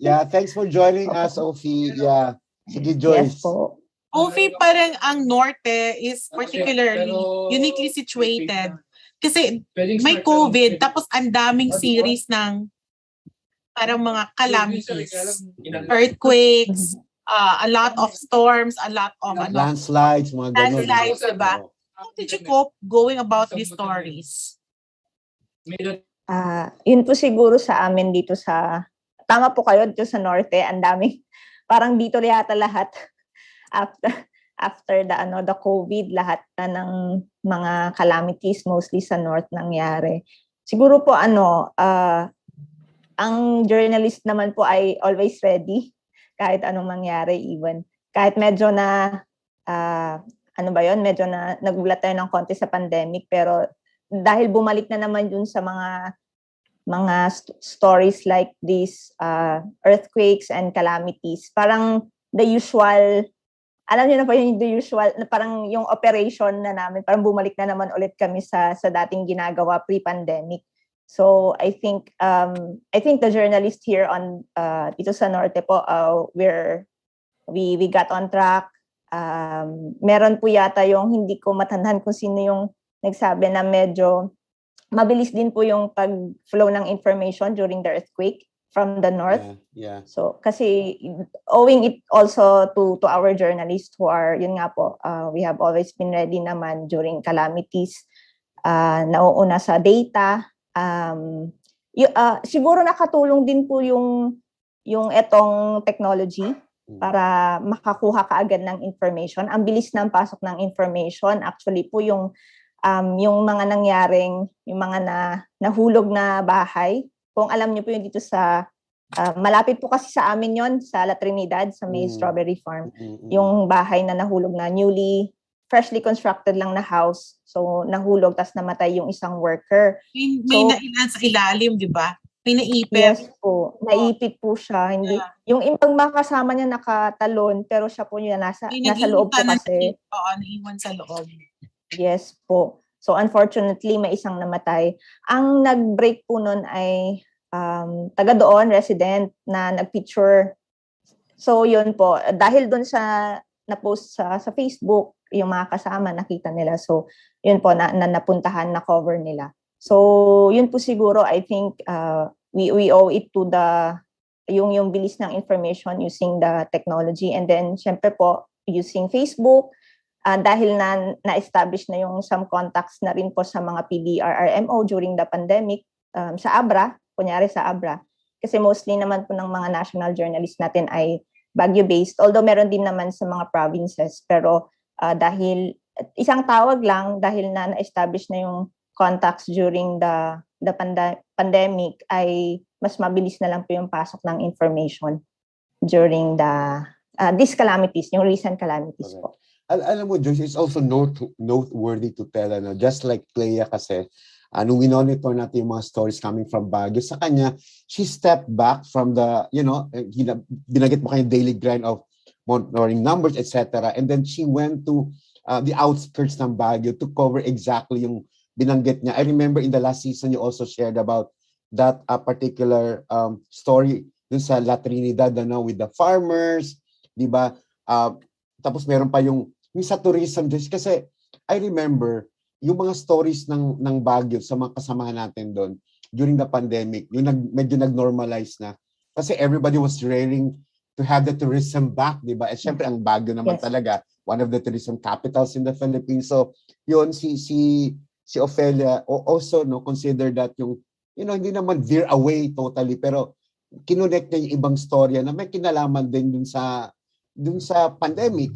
Yeah, thanks for joining us, Ophi. Yeah. Sige, Joyce. Yes po. Ophi, parang ang norte is particularly uniquely situated. Kasi may COVID, tapos ang daming series ng parang mga calamities. Earthquakes, a lot of storms, a lot of landslides, mga ganun. Landslides, diba? How did you cope going about these stories? Yun po siguro sa amin dito tama po kayo dito sa norte, ang daming, parang dito yata lahat after the COVID, lahat na ng mga calamities mostly sa north nangyari. Siguro po ang journalist naman po ay always ready kahit anong mangyari, even kahit medyo na medyo na nagulat tayo ng konti sa pandemic, pero dahil bumalik na naman yun sa mga stories like these earthquakes and calamities, parang the usual, alam niyo na po yung the usual, parang yung operation na namin, parang bumalik na naman ulit kami sa dating ginagawa pre-pandemic. So I think the journalist here on dito sa Norte po, we got on track. Meron po yata yung hindi ko matandaan kung sino yung nagsabi na medyo mabilis din po yung pag-flow ng information during the earthquake from the north. Yeah. So kasi owing it also to our journalists who are, yun nga po, we have always been ready naman during calamities, nauuna sa data. Siguro nakatulong din po yung etong technology para makakuha kaagad ng information. Ang bilis ng pasok ng information. Actually po yung mga nangyaring, yung mga nahulog na bahay. Kung alam niyo po yung dito sa, malapit po kasi sa amin yon sa La Trinidad, sa may strawberry farm. Yung bahay na nahulog na freshly constructed lang na house. So nahulog, tas namatay yung isang worker. May nailan sa ilalim, di ba? May naipit. Yes po. Naipit po siya. Hindi, yung ibang mga kasama niya nakatalon, pero siya po yung nasa loob po kasi. Oo, naiwan sa loob. Yes po. So unfortunately, may isang namatay. Ang nag-break po nun ay taga doon, resident, na nag-picture. So yun po, dahil doon sa na-post sa Facebook, yung mga kasama, nakita nila. So yun po, na napuntahan, na cover nila. So yun po siguro, I think we owe it to yung bilis ng information using the technology. And then syempre po, using Facebook, dahil na-establish na yung some contacts na rin po sa mga PDRRMO during the pandemic, sa ABRA, kunyari sa ABRA. Kasi mostly naman po ng mga national journalists natin ay Baguio-based. Although meron din naman sa mga provinces. Pero dahil isang tawag lang, dahil na-establish na yung contacts during the pandemic, ay mas mabilis na lang po yung pasok ng information during these calamities, yung recent calamities po. Alam mo, Joyce, it's also noteworthy to tell, just like Clea kasi, nung winonitor natin yung mga stories coming from Baguio, sa kanya, she stepped back from the, binagit mo kanya daily grind of monitoring numbers, etc. And then she went to the outskirts ng Baguio to cover exactly yung binanggit niya. I remember in the last season, you also shared about that particular story dun sa La Trinidad, with the farmers, di ba? Tapos meron pa yung sa tourism, kasi I remember yung mga stories ng Baguio sa mga kasamahan natin doon during the pandemic, yung medyo nag-normalize na. Kasi everybody was raring to have the tourism back, di ba? At syempre, ang Baguio naman talaga, one of the tourism capitals in the Philippines. So, yun, si Ophelia also consider that yung, hindi naman veer away totally, pero kinonect niya yung ibang storya na may kinalaman din dun sa pandemic,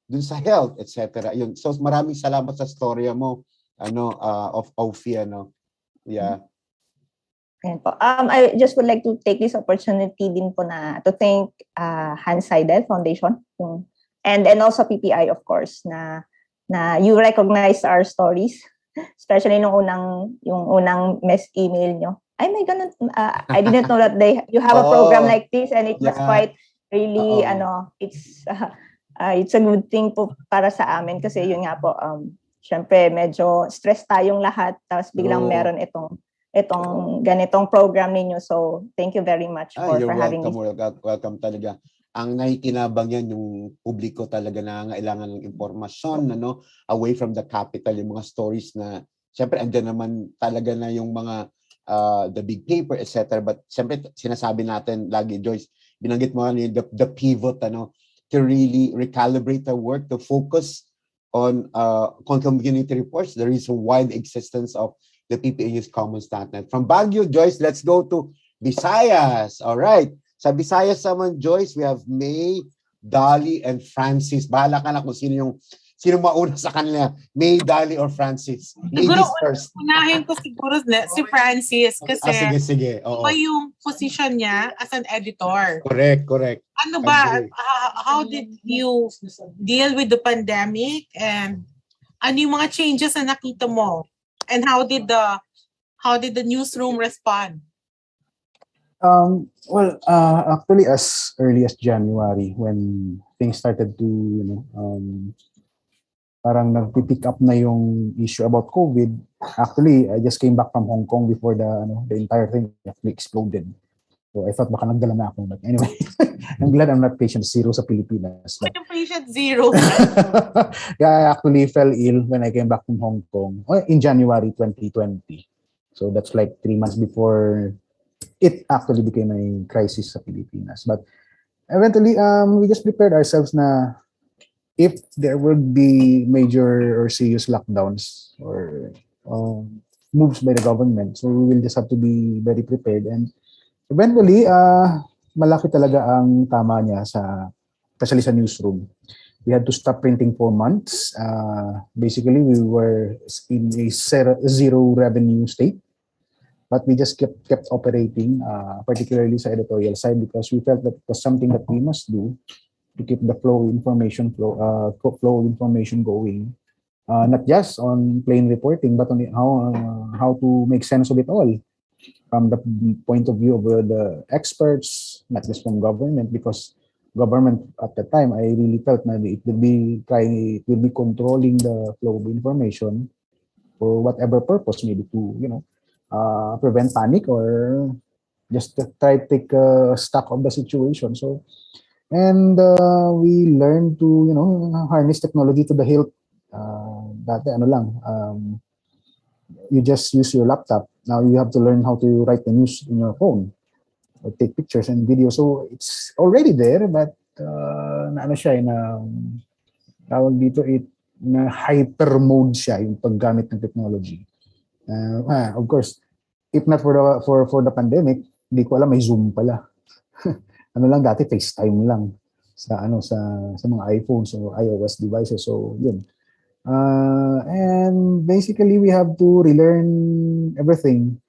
dun sa health, etc. Yun. So maraming salamat sa storya mo, of Ophi, Yeah. Ayan po. I just would like to take this opportunity din po to thank Hans Seidel Foundation, and also PPI, of course, na you recognize our stories, especially yung unang email nyo. Ay, may ganun. I didn't know that you have a program like this, and it was quite really, it's a good thing po para sa amin kasi yun nga po, syempre medyo stress tayong lahat, tapos biglang meron itong ganitong program ninyo. So, thank you very much for having me. Welcome talaga. Ang nakikinabang yan, yung publiko talaga na nangailangan ng impormasyon, away from the capital, yung mga stories na, syempre, andyan naman talaga na yung mga the big paper, etc. But syempre, sinasabi natin lagi, Joyce, binanggit mo the pivot, to really recalibrate the work, to focus on community reports, the reason why the existence of the PPA News Commons.net. From Baguio, Joyce, let's go to Visayas. All right. Sa Visayas naman, Joyce, we have May, Dolly, and Francis. Bahala ka na kung sino mauna sa kanila, May, Dolly, or Francis. Ladies first. Unahin ko siguro si Francis kasi sige. iba yung position niya as an editor. Correct. Ano ba? How did you deal with the pandemic, and ano yung mga changes na nakita mo? And how did the newsroom respond? Actually, as early as January, when things started to, parang nag-pick up na yung issue about COVID. Actually, I just came back from Hong Kong before the entire thing actually exploded. So I thought baka nagdala na ako. But anyway, I'm glad I'm not patient zero sa Pilipinas. But patient zero. Yeah, I actually fell ill when I came back from Hong Kong in January 2020. So that's like 3 months before it actually became a crisis sa Pilipinas. But eventually, we just prepared ourselves na if there would be major or serious lockdowns or moves by the government, so we will just have to be very prepared. And eventually, malaki talaga ang tama niya especially sa newsroom. We had to stop printing for months. Basically, we were in a zero revenue state, but we just kept operating, particularly sa editorial side, because we felt that it was something that we must do to keep the flow of information going, not just on plain reporting, but on how to make sense of it all. from the point of view of the experts, not just from government, because government at the time, I really felt that it will be controlling the flow of information for whatever purpose, maybe to prevent panic or just to try to take stock of the situation. So, and we learned to harness technology to the hilt. Dati you just use your laptop. Now you have to learn how to write the news in your phone or take pictures and video. So it's already there, but tawag dito, na hyper mode siya yung paggamit ng technology. Of course, if not for the pandemic, hindi ko alam may Zoom pala. Dati FaceTime lang sa mga iPhones or iOS devices. So yun. And basically we have to relearn everything.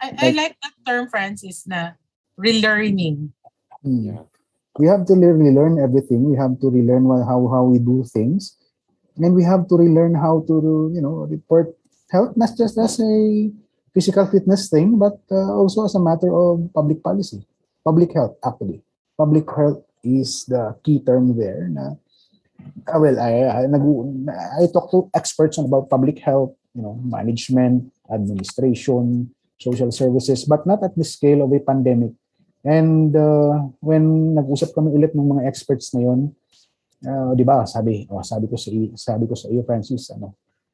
I like that term, Francis, na relearning. Yeah. We have to relearn everything. We have to relearn how we do things. And we have to relearn how to report health, not just as a physical fitness thing, but also as a matter of public policy. Public health, actually. Public health is the key term there. I talk to experts about public health, management, administration, social services, but not at the scale of a pandemic. And when nag-usap kami ulit ng mga experts na yon, di ba, sabi ko sa iyo, Francis,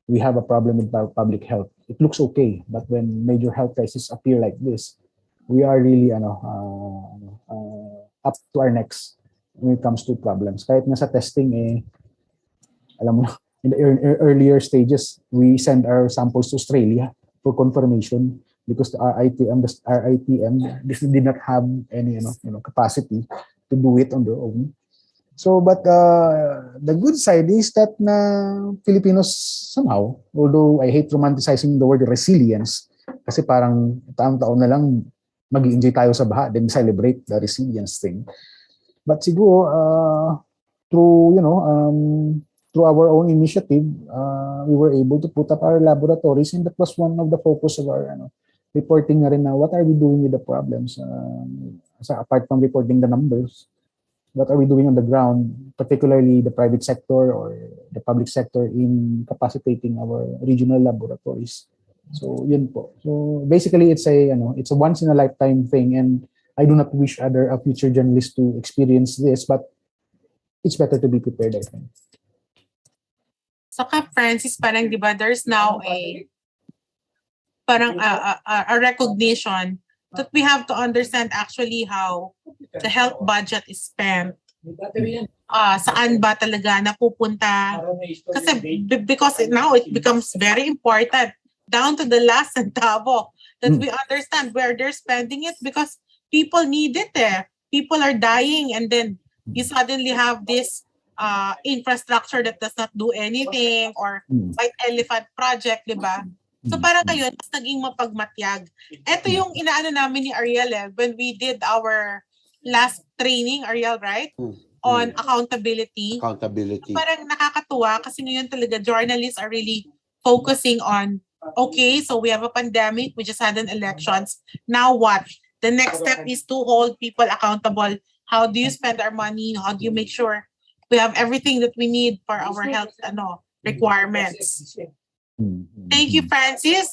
we have a problem with public health. It looks okay, but when major health crises appear like this, we are really up to our necks when it comes to problems. Kahit nasa testing, alam mo, in the earlier stages, we send our samples to Australia for confirmation because the RITM did not have any capacity to do it on their own. So, but the good side is that Filipinos somehow, although I hate romanticizing the word resilience, kasi parang taon-taon na lang mag-i-enjoy tayo sa baha, then celebrate the resilience thing. But siguro, through our own initiative, we were able to put up our laboratories, and that was one of the focus of our reporting na rin na what are we doing with the problems. Apart from reporting the numbers, what are we doing on the ground, particularly the private sector or the public sector in capacitating our regional laboratories. So yun po. So basically it's a once in a lifetime thing, and I do not wish other future journalists to experience this, but it's better to be prepared, I think. Saka Francis, parang di ba, there's now a recognition that we have to understand actually how the health budget is spent. Saan ba talaga napupunta? Kasi because now it becomes very important down to the last centavo that we understand where they're spending it, because people need it. People are dying, and then you suddenly have this infrastructure that does not do anything, or white elephant project, di ba? So parang ngayon, mas naging mapagmatyag. Ito yung inaano namin ni Ariel when we did our last training, Ariel, right? On accountability. So parang nakakatuwa kasi ngayon talaga journalists are really focusing on, okay, so we have a pandemic, we just had an elections. Now what? The next step is to hold people accountable. How do you spend our money? How do you make sure we have everything that we need for our health requirements? Thank you, Francis.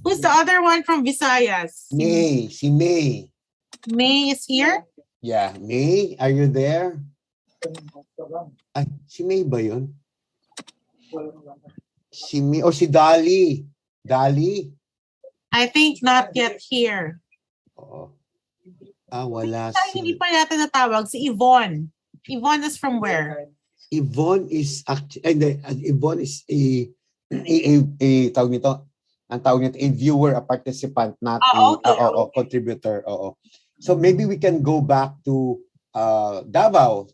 Who's the other one from Visayas? May. Si May. May is here? Yeah. May, are you there? Ay, si May ba yun? Si May, o si Dali. Dali? I think not yet here. Oo. Wala si... Hindi pa yata natawag. Si Yvonne. Yvonne is from where? Yvonne is actually, Yvonne is a tawag nito, ang tawag nito, a viewer, a participant, not a contributor. Oo. So maybe we can go back to Davao,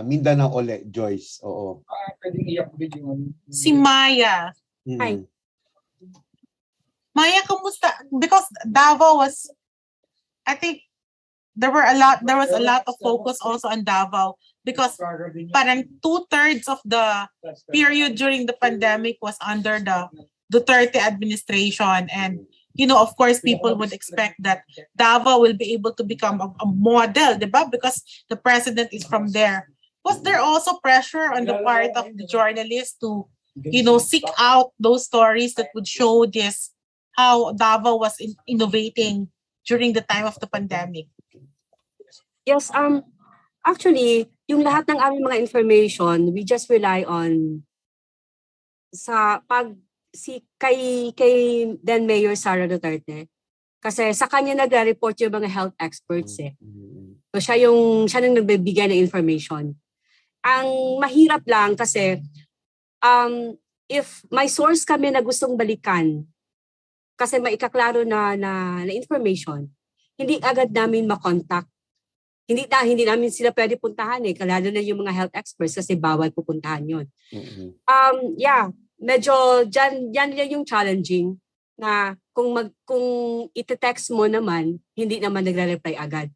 Mindanao ulit, Joyce. Oo. Si Maya. Hi. Maya, kumusta? Because Davao was, I think, there was a lot of focus also on Davao, because parang 2/3 of the period during the pandemic was under the Duterte administration, and of course, people would expect that Davao will be able to become a model, diba? Because the president is from there. Was there also pressure on the part of the journalists to, seek out those stories that would show this, how Davao was innovating during the time of the pandemic? Yes, actually, yung lahat ng aming mga information, we just rely on kay then Mayor Sara Duterte. Kasi sa kanya nagre-report yung mga health experts eh. So siya nang nagbibigay ng information. Ang mahirap lang kasi if may source kami na gustong balikan kasi maikaklaro na information, hindi agad namin makontak. Hindi namin sila pwede puntahan eh, lalo na yung mga health experts kasi bawal pupuntahan yun. Medyo yan yung challenging na kung ite-text mo naman, hindi naman nagre-reply agad.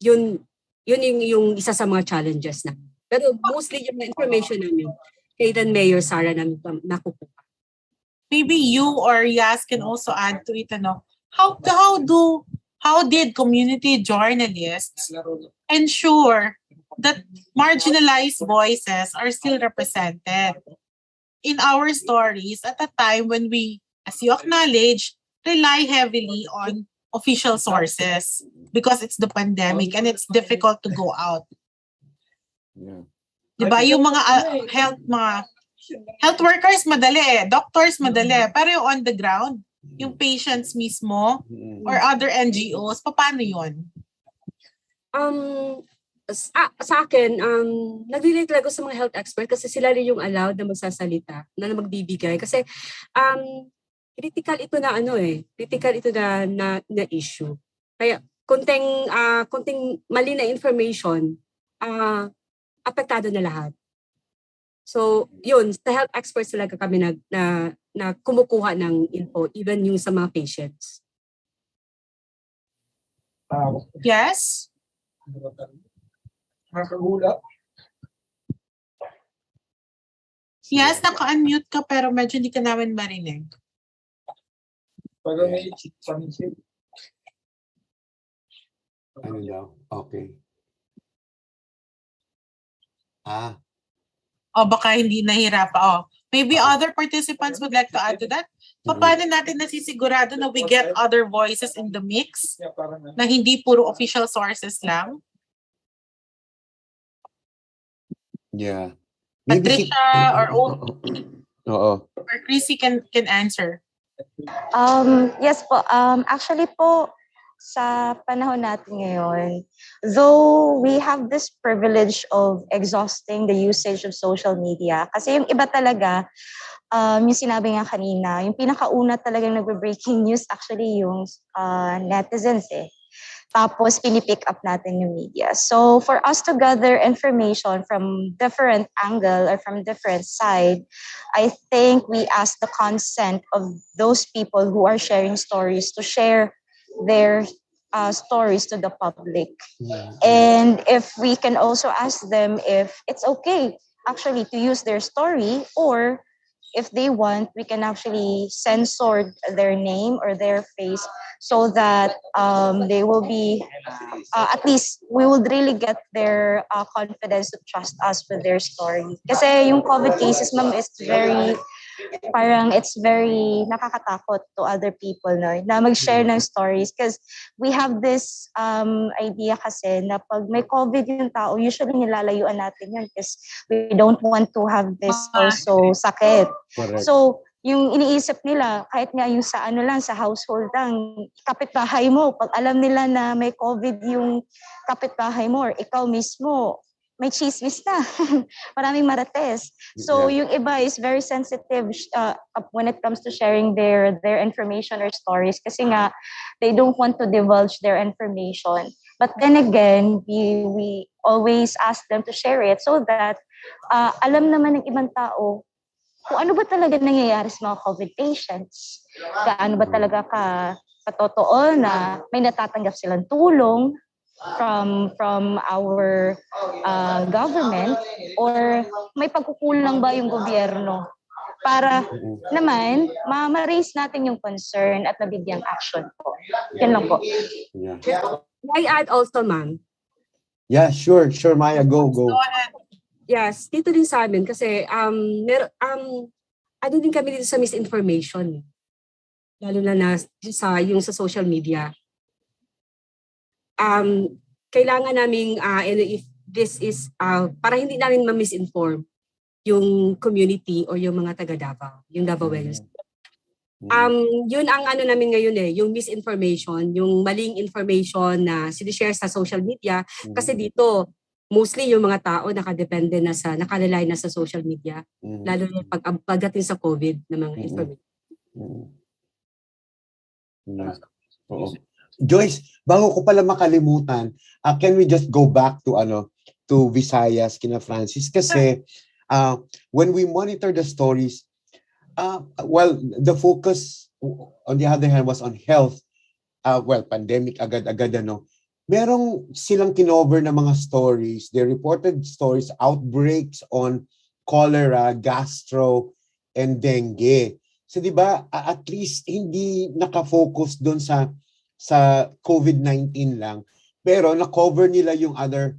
Yun yung isa sa mga challenges na. Pero mostly yung information namin kay then Mayor Sara namin nakukuha. Maybe you or Yas can also add to it, how did community journalists ensure that marginalized voices are still represented in our stories at a time when we, as you acknowledge, rely heavily on official sources because it's the pandemic and it's difficult to go out. Yeah. Diba? Yung mga health workers madali eh, doctors madali, pero yung on the ground, yung patients mismo or other NGOs, paano yun? Sa akin, nag-relate talaga sa mga health expert kasi sila rin yung allowed na magsasalita, na magbibigay. Kasi critical ito na issue. Kaya konting mali na information, apektado na lahat. So, yun, sa health experts talaga kami na kumukuha ng info, even yung sa mga patients. Yes? Yes, naka-unmute ka pero medyo hindi ka namin marinig. Ano daw? Okay. Baka hindi nahirapan. Maybe other participants would like to add to that. Paano natin nasisigurado na we get other voices in the mix? Na hindi puro official sources lang? Yeah. Patricia or Oo. or Chrissy can answer. Yes po. Actually po, sa panahon natin ngayon, though we have this privilege of exhausting the usage of social media, kasi yung iba talaga, yung sinabi nga kanina, yung pinakauna talagang nagbe-breaking news actually yung netizens eh. Tapos pinipick up natin yung media. So for us to gather information from different angle or from different side, I think we ask the consent of those people who are sharing stories to share their stories to the public. And if we can also ask them if it's okay actually to use their story, or if they want, we can actually censor their name or their face so that they will be, at least we would really get their confidence to trust us with their story. Kasi yung COVID cases, ma'am, is it's very nakakatakot to other people na mag-share ng stories, because we have this idea kasi na pag may COVID yung tao, usually nilalayuan natin yun because we don't want to have this also sakit. Correct. So, yung iniisip nila, kahit nga yung sa sa household lang, kapitbahay mo, pag alam nila na may COVID yung kapitbahay mo or ikaw mismo, may chismis na. Maraming marites. So yung iba is very sensitive when it comes to sharing their information or stories kasi nga they don't want to divulge their information. But then again, we always ask them to share it so that alam naman ng ibang tao kung ano ba talaga nangyayari sa mga COVID patients. Gaano ba talaga katotoo na may natatanggap silang tulong from our government, or may pagkukulang ba yung gobyerno para naman ma-raise natin yung concern at mabigyang action po. Yan lang po. Yeah. May I add also, ma'am? Yeah, sure, Maya, go. Go ahead. Yes, dito din sa amin kasi ano din kami dito sa misinformation. Lalo na yung sa social media. Kailangan naming if this is para hindi namin ma-misinform yung community or yung mga taga Davao, yung Davaoenos. Yun ang ano namin ngayon yung misinformation, yung maling information na sinishare sa social media kasi dito mostly yung mga tao nakadepende na nakalelay na sa social media, lalo na pagdating sa COVID na mga information. Joyce, bago ko pala makalimutan, can we just go back to Visayas, kina Francis? Kasi when we monitor the stories, the focus on the other hand was on health. Pandemic agad-agad Merong silang kinover na mga stories. They reported stories, outbreaks on cholera, gastro, and dengue. So di ba, at least hindi nakafocus doon sa COVID-19 lang, pero na-cover nila yung other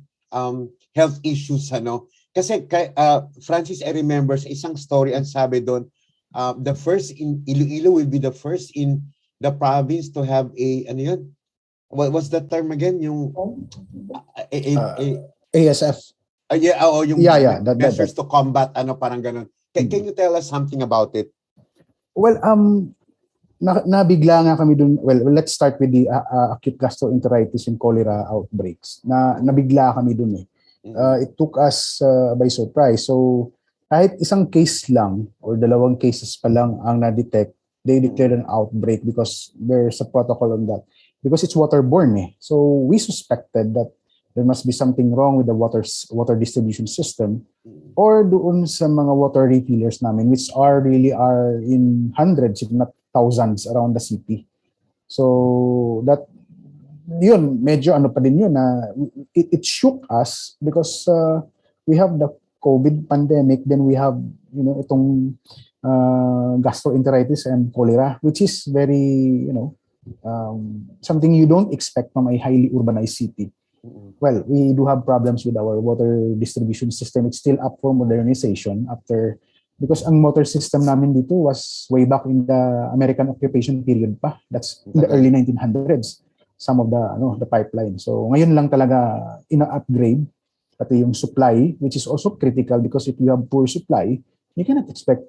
health issues Kasi Francis, I remember sa isang story ang sabi doon, the first in Iloilo will be the first in the province to have what was that term again? Yung ASF. Yung measures to combat parang ganun. Can you tell us something about it? Well, nabigla nga kami dun. Well, let's start with the acute gastroenteritis and cholera outbreaks. Nabigla kami dun It took us by surprise. So, kahit isang case lang or dalawang cases pa lang ang na-detect, they declared an outbreak because there's a protocol on that. Because it's waterborne. So, we suspected that there must be something wrong with the water distribution system or doon sa mga water refillers namin, which really are in hundreds, if not thousands around the city. So that yun, medyo pa din yun na it shook us because we have the COVID pandemic, then we have itong gastroenteritis and cholera, which is very something you don't expect from a highly urbanized city. Well, we do have problems with our water distribution system. It's still up for modernization because ang water system namin dito was way back in the American occupation period pa. That's in the early 1900s. Some of the pipeline. So ngayon lang talaga ina-upgrade pati yung supply, which is also critical because if you have poor supply, you cannot expect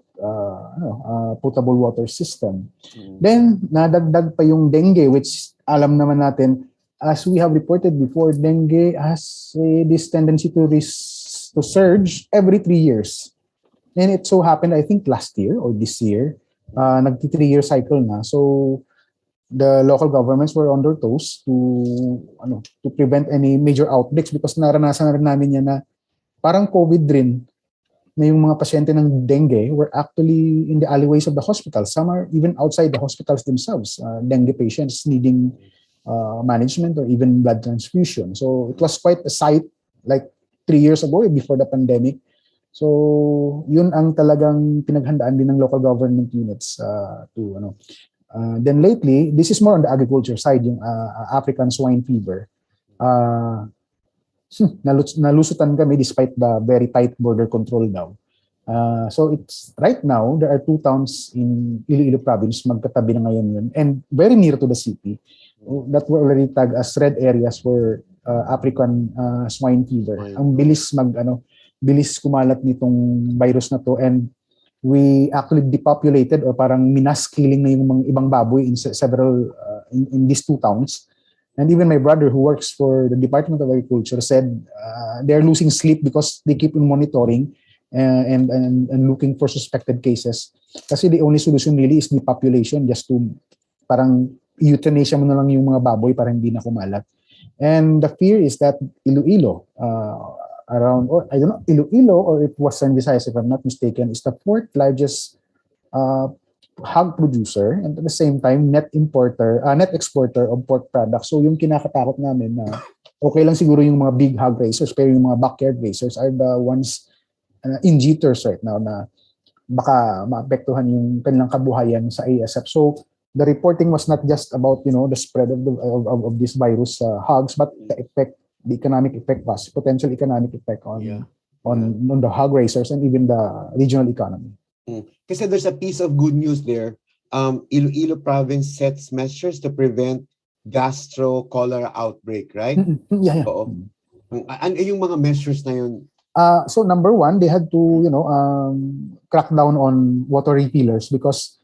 potable water system. Then nadagdag pa yung dengue, which alam naman natin, as we have reported before, dengue has this tendency to surge every 3 years. And it so happened, I think last year or this year, nagti 3-year cycle na. So the local governments were on their toes to prevent any major outbreaks because naranasan na rin namin yan na parang COVID rin na yung mga pasyente ng dengue were actually in the alleyways of the hospital. Some are even outside the hospitals themselves, dengue patients needing management or even blood transfusion. So it was quite a sight like 3 years ago before the pandemic. So yun ang talagang pinaghandaan din ng local government units then lately, this is more on the agriculture side, yung African swine fever. Nalusutan kami despite the very tight border control daw. So it's right now, there are 2 towns in Iloilo province, magkatabi na ngayon yun, and very near to the city that were already tagged as red areas for African swine fever. Ang bilis bilis kumalat nitong virus na to, and we actually depopulated or parang mass killing na yung mga ibang baboy in several in these 2 towns. And even my brother who works for the Department of Agriculture said they're losing sleep because they keep on monitoring and looking for suspected cases. Kasi the only solution really is depopulation, just to parang euthanasia mo na lang yung mga baboy para hindi na kumalat. And the fear is that Iloilo, around, or I don't know, Iloilo or it was San Visayas, if I'm not mistaken, is the 4th largest hog producer and at the same time net exporter of pork products. So yung kinakatakot namin na okay lang siguro yung mga big hog raisers, pero yung mga backyard raisers are the ones in jitters right now na baka maapektuhan yung kanilang kabuhayan sa ASF. So the reporting was not just about the spread of this virus hogs, but the effect, the economic effect, potential economic effect on the hog raisers and even the regional economy. Kasi there's a piece of good news there. Iloilo province sets measures to prevent gastro-cholera outbreak, right? Yeah. Oo. Ano yung mga measures na yun? So number one, they had to crack down on water refillers because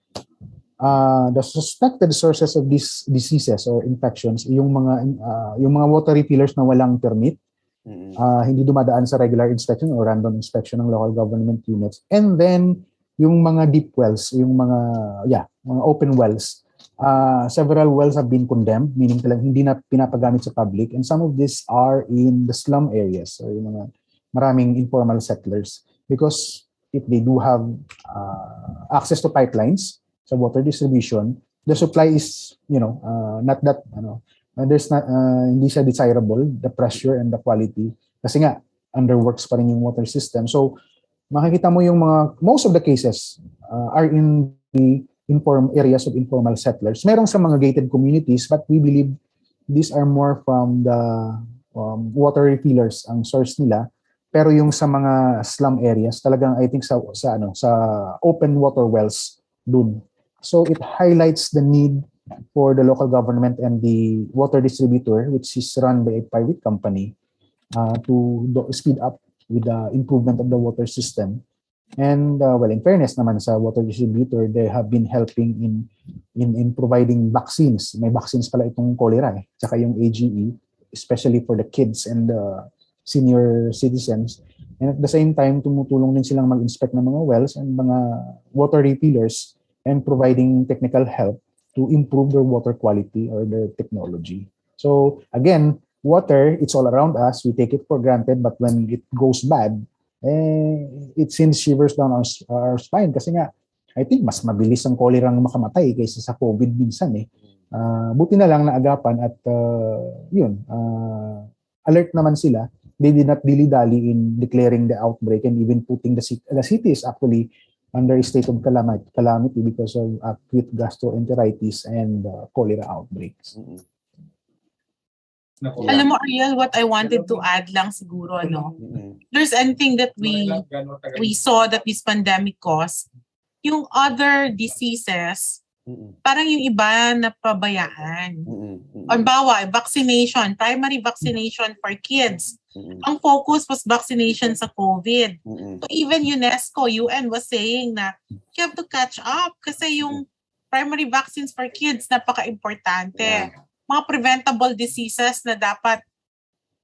the suspected sources of these diseases or infections, yung mga water refillers na walang permit, hindi dumadaan sa regular inspection or random inspection ng local government units, and then yung mga deep wells, yung mga open wells. Several wells have been condemned, meaning talagang hindi na pinapagamit sa public, and some of these are in the slum areas, so yung mga maraming informal settlers, because if they do have access to pipelines sa water distribution, the supply is not that there's not hindi siya desirable, the pressure and the quality, kasi nga underworks pa rin yung water system. So makikita mo yung most of the cases are in the areas of informal settlers. Merong sa mga gated communities, but we believe these are more from the water refillers ang source nila. Pero yung sa mga slum areas, talagang I think sa open water wells dun. So it highlights the need for the local government and the water distributor, which is run by a private company, to speed up with the improvement of the water system. And in fairness naman sa water distributor, they have been helping in providing vaccines. May vaccines pala itong cholera tsaka yung AGE, especially for the kids and the senior citizens. And at the same time, tumutulong din silang mag-inspect ng mga wells and mga water refillers and providing technical help to improve their water quality or their technology. So again, water, it's all around us. We take it for granted, but when it goes bad, it sends shivers down our spine. Kasi nga, I think mas mabilis ang cholerang makamatay kaysa sa COVID minsan buti na lang naagapan at alert naman sila. They did not dilly-dally in declaring the outbreak and even putting the city is actually under a state of calamity because of acute gastroenteritis and cholera outbreaks. Alam mo, Ariel, what I wanted to add lang siguro, there's anything that we saw that this pandemic caused, yung other diseases, parang yung iba napabayaan. Halimbawa, vaccination, primary vaccination for kids. Ang focus was vaccination sa COVID. So even UNESCO, UN was saying na you have to catch up kasi yung primary vaccines for kids napaka-importante. Mga preventable diseases na dapat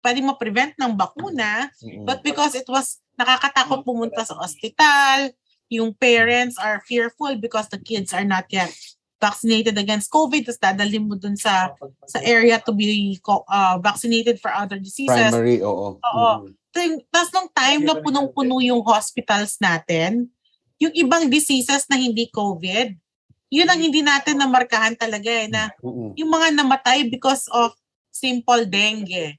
pwede ma-prevent ng bakuna, but because it was nakakatakot pumunta sa ospital, yung parents are fearful because the kids are not yet vaccinated against COVID, tapos dadalhin mo dun sa area to be vaccinated for other diseases. Primary, oo. Tapos nung time na punong-puno yung hospitals natin, yung ibang diseases na hindi COVID, yun ang hindi natin namarkahan talaga na yung mga namatay because of simple dengue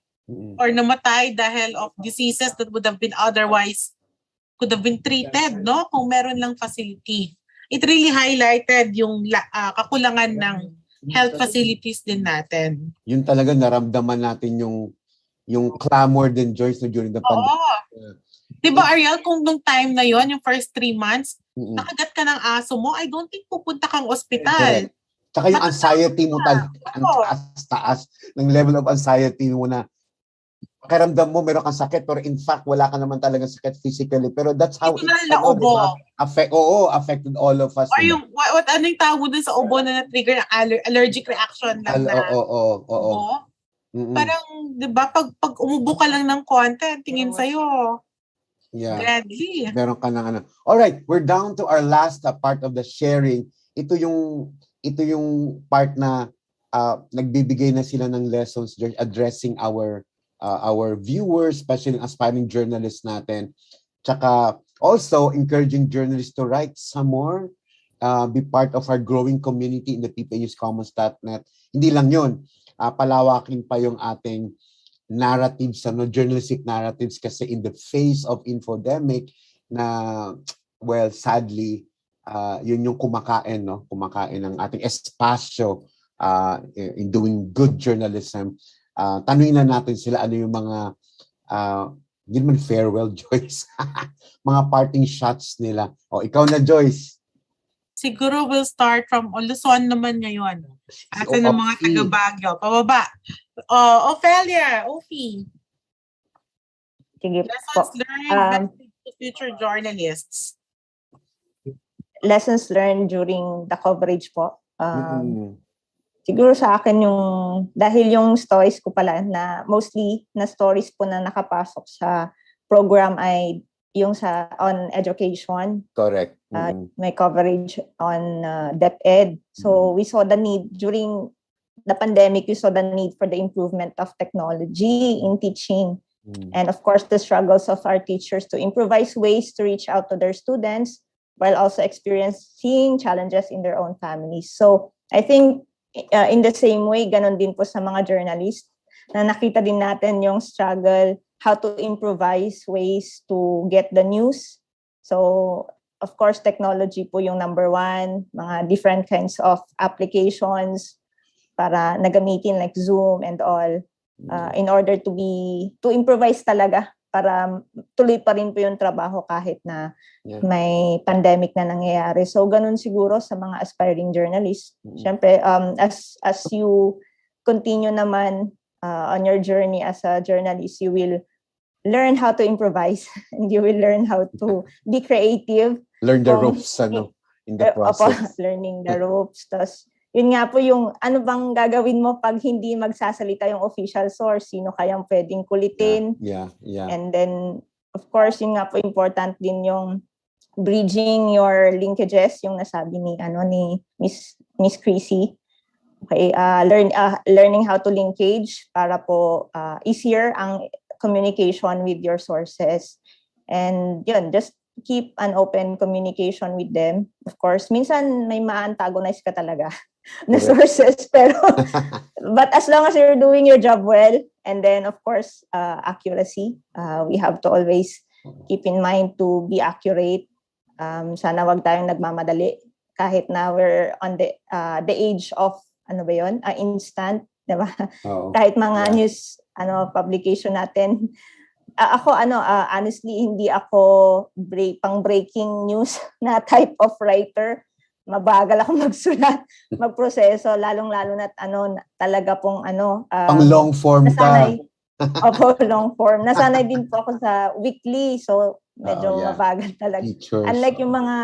or namatay dahil of diseases that would have been otherwise could have been treated kung meron lang facility. It really highlighted yung kakulangan ng health facilities din natin. Yun talaga naramdaman natin yung clamor din, Joyce, during the pandemic. Diba, Ariel, kung nung time na yon yung first 3 months, nakagat ka ng aso mo, I don't think pupunta kang ospital. Tsaka yung anxiety mo, ang taas ng level of anxiety mo na pakiramdam mo meron kang sakit pero in fact wala ka naman talaga sakit physically, pero that's how affected all of us. Or yung ano yung tawag dun sa ubo na na-trigger ng allergic reaction lang ubo? Parang 'di ba pag umubo ka lang ng konti, tingin sa'yo deadly. Meron ka ng All right, we're down to our last part of the sharing. Ito yung part na nagbibigay na sila ng lessons addressing our viewers, especially aspiring journalists natin. Tsaka also encouraging journalists to write some more, be part of our growing community in the ppnewscommons.net. Hindi lang yun, palawakin pa yung ating narratives, journalistic narratives, kasi in the face of infodemic na well, sadly, yun yung kumakain, no? Kumakain ng ating espasyo in doing good journalism. Tanungin na natin sila ano yung mga, hindi naman farewell, Joyce. Mga parting shots nila. O, ikaw na, Joyce. Siguro we'll start from Luzon naman ngayon. Atin ng mga taga Baguio. Pababa. Ophelia, Ophie. Sige Lessons po. learned to future journalists. Lessons learned during the coverage po. Siguro sa akin dahil yung stories ko pala na mostly na stories po na nakapasok sa program ay yung on education. Correct. May coverage on DepEd. So we saw the need during the pandemic, we saw the need for the improvement of technology in teaching. And of course, the struggles of our teachers to improvise ways to reach out to their students while also experiencing challenges in their own families. So I think in the same way, ganon din po sa mga journalists na nakita din natin yung struggle, how to improvise ways to get the news. So of course, technology po yung number one, mga different kinds of applications para nagamitin like Zoom and all. In order to improvise talaga para tuloy pa rin po yung trabaho kahit na may pandemic na nangyayari. So ganun siguro sa mga aspiring journalists. Siyempre, as you continue naman on your journey as a journalist, you will learn how to improvise and you will learn how to be creative. Learn the ropes in the process. Learning the ropes. Tas, yun nga po yung ano bang gagawin mo pag hindi magsasalita yung official source, sino kayang pwedeng kulitin. Yeah. And then, of course, yun nga po important din yung bridging your linkages, yung nasabi ni Miss Chrissy. Okay, learning how to linkage para po easier ang communication with your sources. And yun, just keep an open communication with them. Of course, minsan may ma-antagonize ka talaga na sources, pero but as long as you're doing your job well, and then of course accuracy, we have to always keep in mind to be accurate. Sana wag tayong nagmamadali kahit na we're on the age of instant, diba? Kahit mga news publication natin. Ako honestly hindi ako pang breaking news na type of writer. Mabagal ako magsulat, magproseso, lalong-lalo na talaga pong pang long form nasanay, Opo, long form. Nasanay din po ako sa weekly, so medyo mabagal talaga. Teachers. Unlike yung mga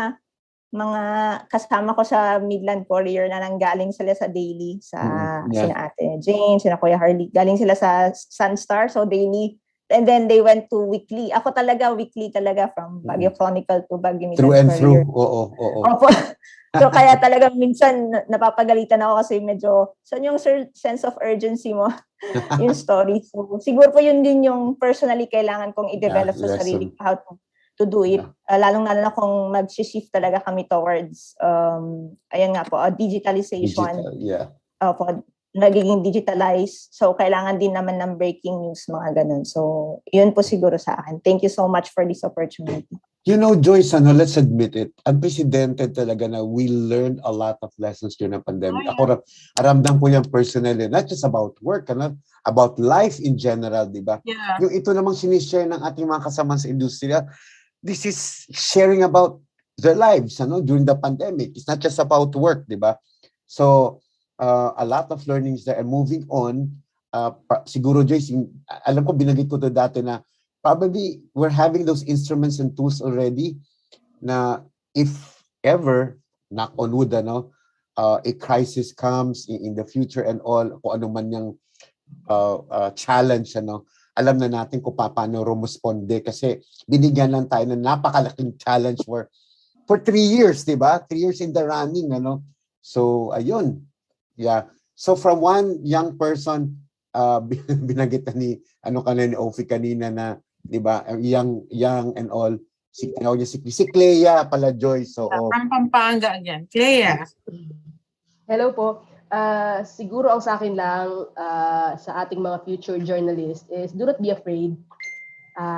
kasama ko sa Midland Courier na nanggaling sila sa daily, sina Ate Jane, sina Kuya Harley, galing sila sa Sunstar, so daily. And then they went to weekly. Ako talaga, weekly talaga from Baguio Chronicle to Baguio Midland Through and Courier. through. Oo. Opo. So kaya talagang minsan napapagalitan ako kasi medyo, saan yung sense of urgency mo? Yung story. So siguro po yun din yung personally kailangan kong i-develop sa sarili ko, how to do it. Lalong-lalo na kung mag-shift talaga kami towards, ayan nga po, digitalization. Opo, nagiging digitalized. So, kailangan din naman ng breaking news, mga ganun. So, yun po siguro sa akin. Thank you so much for this opportunity. You know, Joyce, let's admit it, unprecedented talaga na we learned a lot of lessons during the pandemic. Ako, aramdam ko yan personally, not just about work, about life in general, di ba? Yeah. Yung ito namang sinishare ng ating mga kasama sa industriya, this is sharing about their lives during the pandemic. It's not just about work, di ba? So, a lot of learnings there. And moving on, siguro Joyce, alam ko binanggit ko to dati na probably we're having those instruments and tools already na if ever, knock on wood, a crisis comes in the future and all, kung ano man yung challenge, alam na natin kung paano rumusponde kasi binigyan lang tayo ng napakalaking challenge for 3 years, di ba? 3 years in the running, So, ayun. Yeah. So from one young person, binanggit ni Ophie kanina na, 'di ba? Young and all. Si Clea pala, Joy. So from Pampanga again. Clea. Hello po. Siguro ang sa akin lang sa ating mga future journalists is do not be afraid.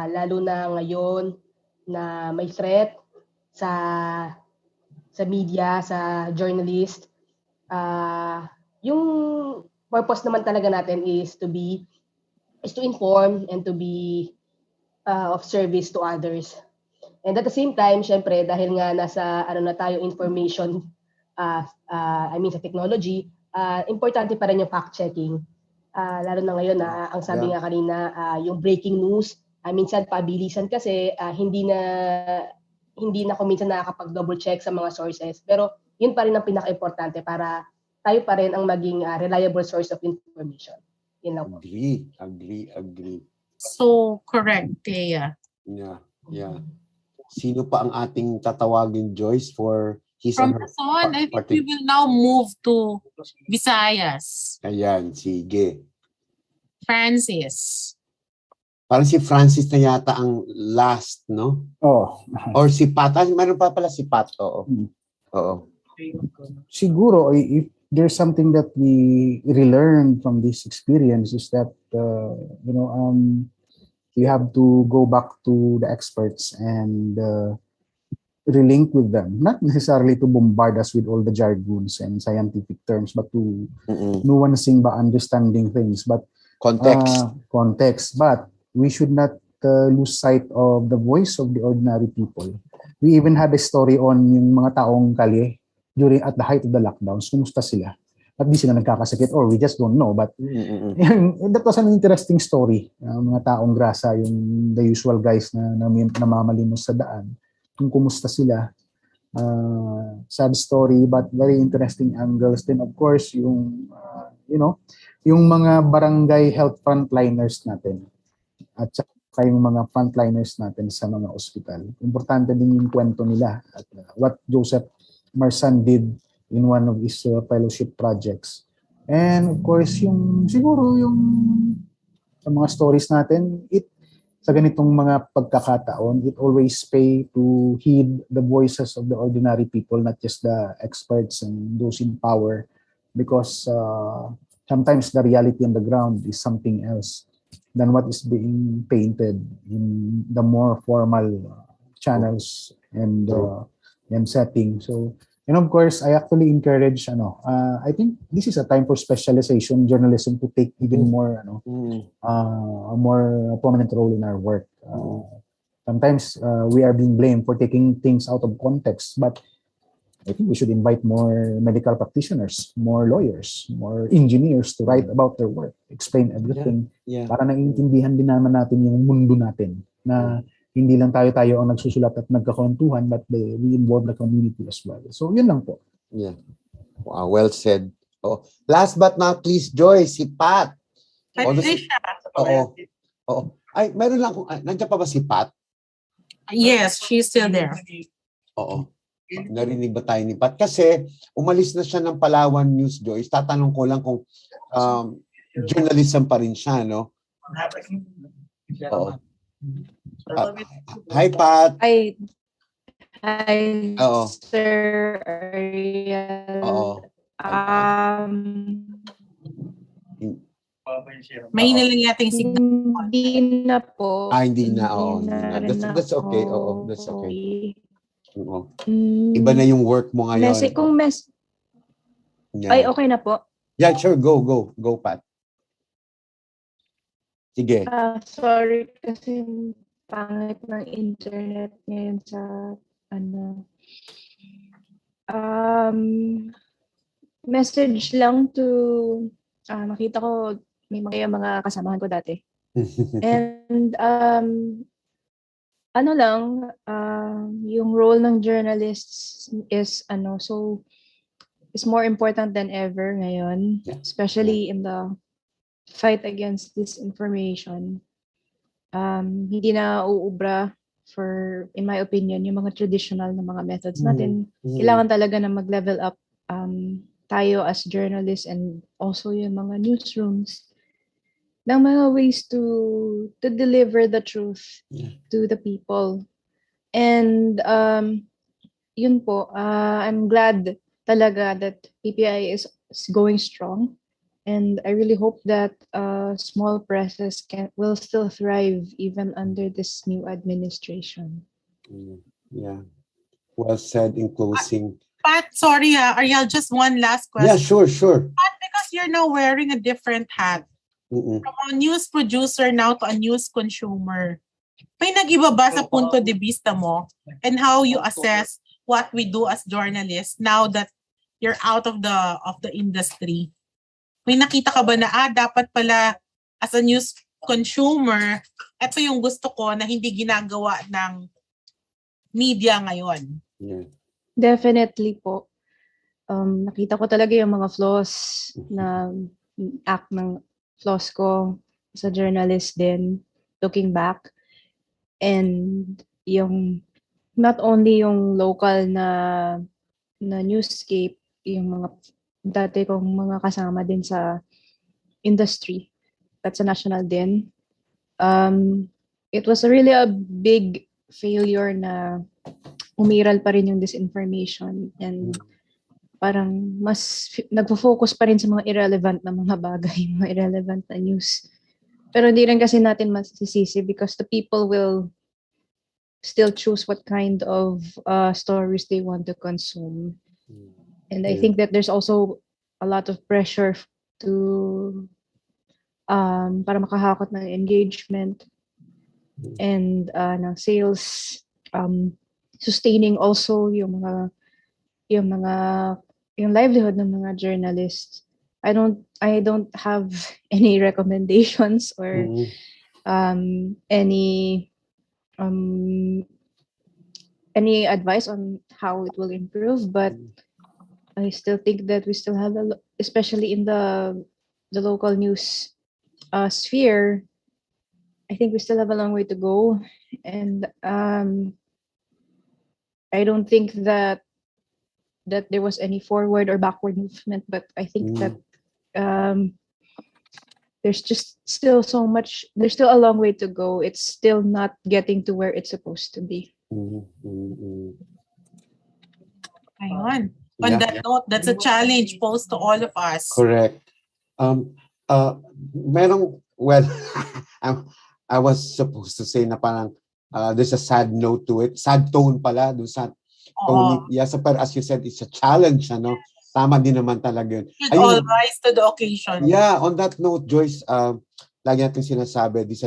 Lalo na ngayon na may threat sa media, sa journalist. Yung purpose naman talaga natin is to inform and to be of service to others. And at the same time, syempre, dahil nga nasa na tayo information, sa technology, importante pa rin yung fact-checking. Lalo na ngayon na ang sabi nga kanina, yung breaking news, minsan pabilisan kasi hindi na ako minsan nakakapag-double check sa mga sources. Pero yun pa rin ang pinaka-importante para tayo pa rin ang maging reliable source of information. Yun lang po. Agree. So, correct, Thea. Yeah. Sino pa ang ating tatawagin, Joyce, for his From and her Luzon, I think we will now move to Visayas. Ayan, sige. Francis. Parang si Francis na yata ang last, no? Oh. Or si Pat. Meron pa pala si Pat. Oo. Siguro, if there's something that we relearn from this experience is that, you have to go back to the experts and relink with them. Not necessarily to bombard us with all the jargons and scientific terms, but to nuancing ba understanding things. But context. But we should not lose sight of the voice of the ordinary people. We even had a story on yung mga taong kalye at the height of the lockdowns. Kumusta sila? At di sila nagkakasakit or we just don't know. But that was an interesting story. Mga taong grasa, yung the usual guys na namamalimos sa daan. Kung kumusta sila. Sad story but very interesting angles. Then of course, yung mga barangay health frontliners natin. At saka yung mga frontliners natin sa mga ospital. Importante din yung kwento nila. At what Joseph Marsan did in one of his fellowship projects. And of course, siguro sa mga stories natin, sa ganitong mga pagkakataon, it always pay to heed the voices of the ordinary people, not just the experts and those in power, because sometimes the reality on the ground is something else than what is being painted in the more formal channels and setting. So, and of course, I actually encourage, I think this is a time for specialization journalism to take even more, a more prominent role in our work. Sometimes we are being blamed for taking things out of context, but I think we should invite more medical practitioners, more lawyers, more engineers to write about their work, explain everything, para naiintindihan din naman natin yung mundo natin na hindi lang tayo ang nagsusulat at nagkakwentuhan, but we involve the community as well. So, yun lang po. Yeah. Wow, well said. Oh. Last but not least, Joyce, si Pat. Oo. Ay, meron lang. Nandiyan pa ba si Pat? Yes, she's still there. Oo. Narinig ba tayo ni Pat? Kasi umalis na siya ng Palawan News, Joyce. Tatanong ko lang kung journalism pa rin siya, no? Oo. Hi, Pat. Hi, Oo. Sir Ariel. Oo. May nalang yating signal. Hindi na po. Hindi na. Oo. That's okay. Oo, that's okay. Oo. Iba na yung work mo ngayon. Ay, okay na po. Yeah, sure. Go, Pat. Sige. Sorry kasi pangit ng internet ngayon sa message lang to nakita ko may mga kasamahan ko dati. And yung role ng journalists is is more important than ever ngayon, especially in the fight against disinformation. Hindi na uubra in my opinion, yung mga traditional na mga methods natin. Kailangan talaga na mag-level up tayo as journalists and also yung mga newsrooms ng mga ways to deliver the truth to the people. And yun po, I'm glad talaga that PPI is going strong. And I really hope that small presses will still thrive even under this new administration. Yeah. Well said in closing. Pat, sorry Ariel, just one last question. Yeah, sure. Pat, because you're now wearing a different hat. Mm-mm. From a news producer now to a news consumer. May nag-iba ba sa punto de vista mo and how you assess what we do as journalists now that you're out of the industry? May nakita ka ba na dapat pala as a news consumer, ito yung gusto ko na hindi ginagawa ng media ngayon? Yeah. Definitely po. Nakita ko talaga yung mga flaws na act ng flaws ko as a journalist din, looking back. And yung not only yung local na newscape, yung mga dati kong mga kasama din sa industry, that's a national din. It was really a big failure na umiral pa rin yung disinformation and parang mas nagfo-focus pa rin sa mga irrelevant na mga bagay, mga irrelevant na news. Pero hindi rin kasi natin masisisi because the people will still choose what kind of stories they want to consume. And I think that there's also a lot of pressure to para makahakot ng engagement and ng sales, sustaining also yung livelihood ng mga journalists. I don't have any recommendations or any advice on how it will improve, but I still think that we still have especially in the local news sphere, I think we still have a long way to go, and I don't think that there was any forward or backward movement, but I think that there's just still so much, there's still a long way to go. It's still not getting to where it's supposed to be. Ayun. On that note, that's a challenge posed to all of us. Correct. I was supposed to say na parang there's a sad note to it. Sad tone pala. Doon sa tone. Yes, but as you said, it's a challenge. Ano? Tama din naman talaga yun. Should all rise to the occasion. Yeah, on that note, Joyce, lagi natin sinasabi, these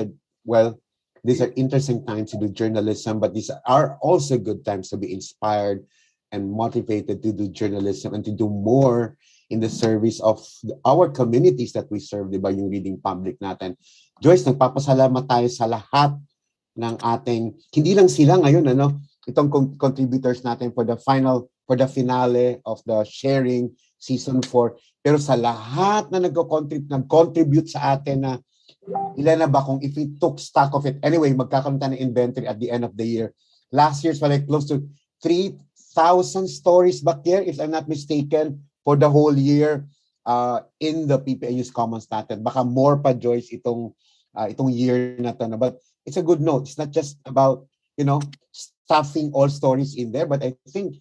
are interesting times to do journalism, but these are also good times to be inspired and motivated to do journalism and to do more in the service of our communities that we serve, di ba, yung reading public natin. Joyce, nagpapasalamat tayo sa lahat ng ating, hindi lang sila ngayon, itong contributors natin for the finale of the sharing season 4, pero sa lahat na nag-contribute sa atin na ilan na ba kung if we took stock of it, anyway, magkakaroon tayo ng inventory at the end of the year. Last year's like close to 3,000 stories back here, if I'm not mistaken, for the whole year in the PPA News Commons natin. Baka more pa, Joyce, itong year na to. But it's a good note. It's not just about, stuffing all stories in there, but I think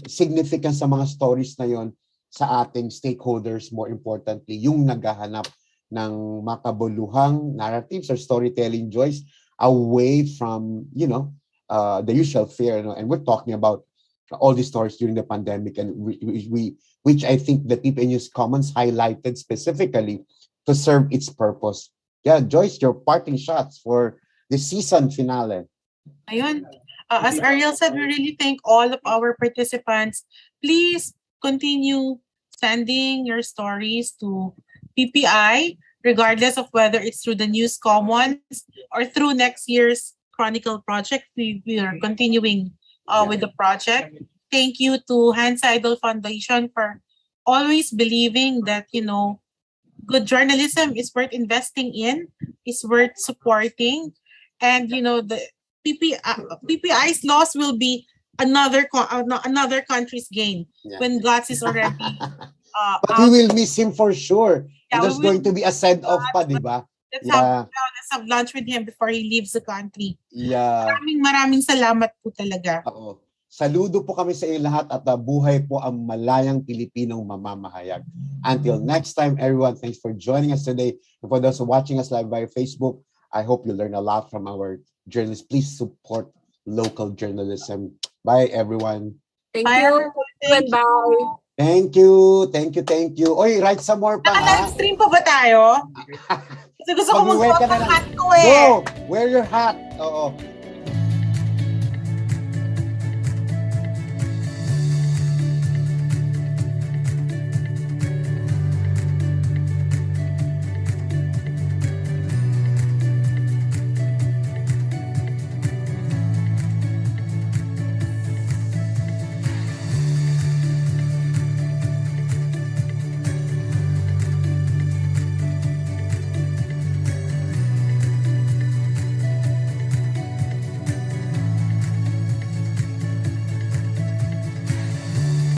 significance sa mga stories na yon sa ating stakeholders, more importantly, yung naghahanap ng makabuluhang narratives or storytelling, Joyce, away from, the usual fare. And we're talking about all these stories during the pandemic, and which I think the PPA News Commons highlighted specifically to serve its purpose. Yeah, Joyce, your parting shots for the season finale. Ayun. As Ariel said, we really thank all of our participants. Please continue sending your stories to PPI, regardless of whether it's through the News Commons or through next year's Chronicle project. We are continuing with the project. Thank you to Hans Seidel Foundation for always believing that, good journalism is worth investing in, is worth supporting. And, the PPI's loss will be another country's gain when Guts is already but we will miss him for sure. Yeah, there's going to be a send-off pa, di ba? Let's have lunch with him before he leaves the country. Yeah. Maraming salamat po talaga. Oo. Saludo po kami sa iyo lahat at buhay po ang malayang Pilipinong mamamahayag. Until next time, everyone, thanks for joining us today. And for those watching us live via Facebook, I hope you learn a lot from our journalists. Please support local journalism Bye, everyone. Thank Bye, you. everyone. Thank Bye. Thank you. Thank you. Thank you. Oy, write some more pa, ha? Naka-live stream pa ba tayo? Kasi gusto ko Mag-wear magsuot ka na ng lang. hat ko eh. Go! Wear your hat. Oo.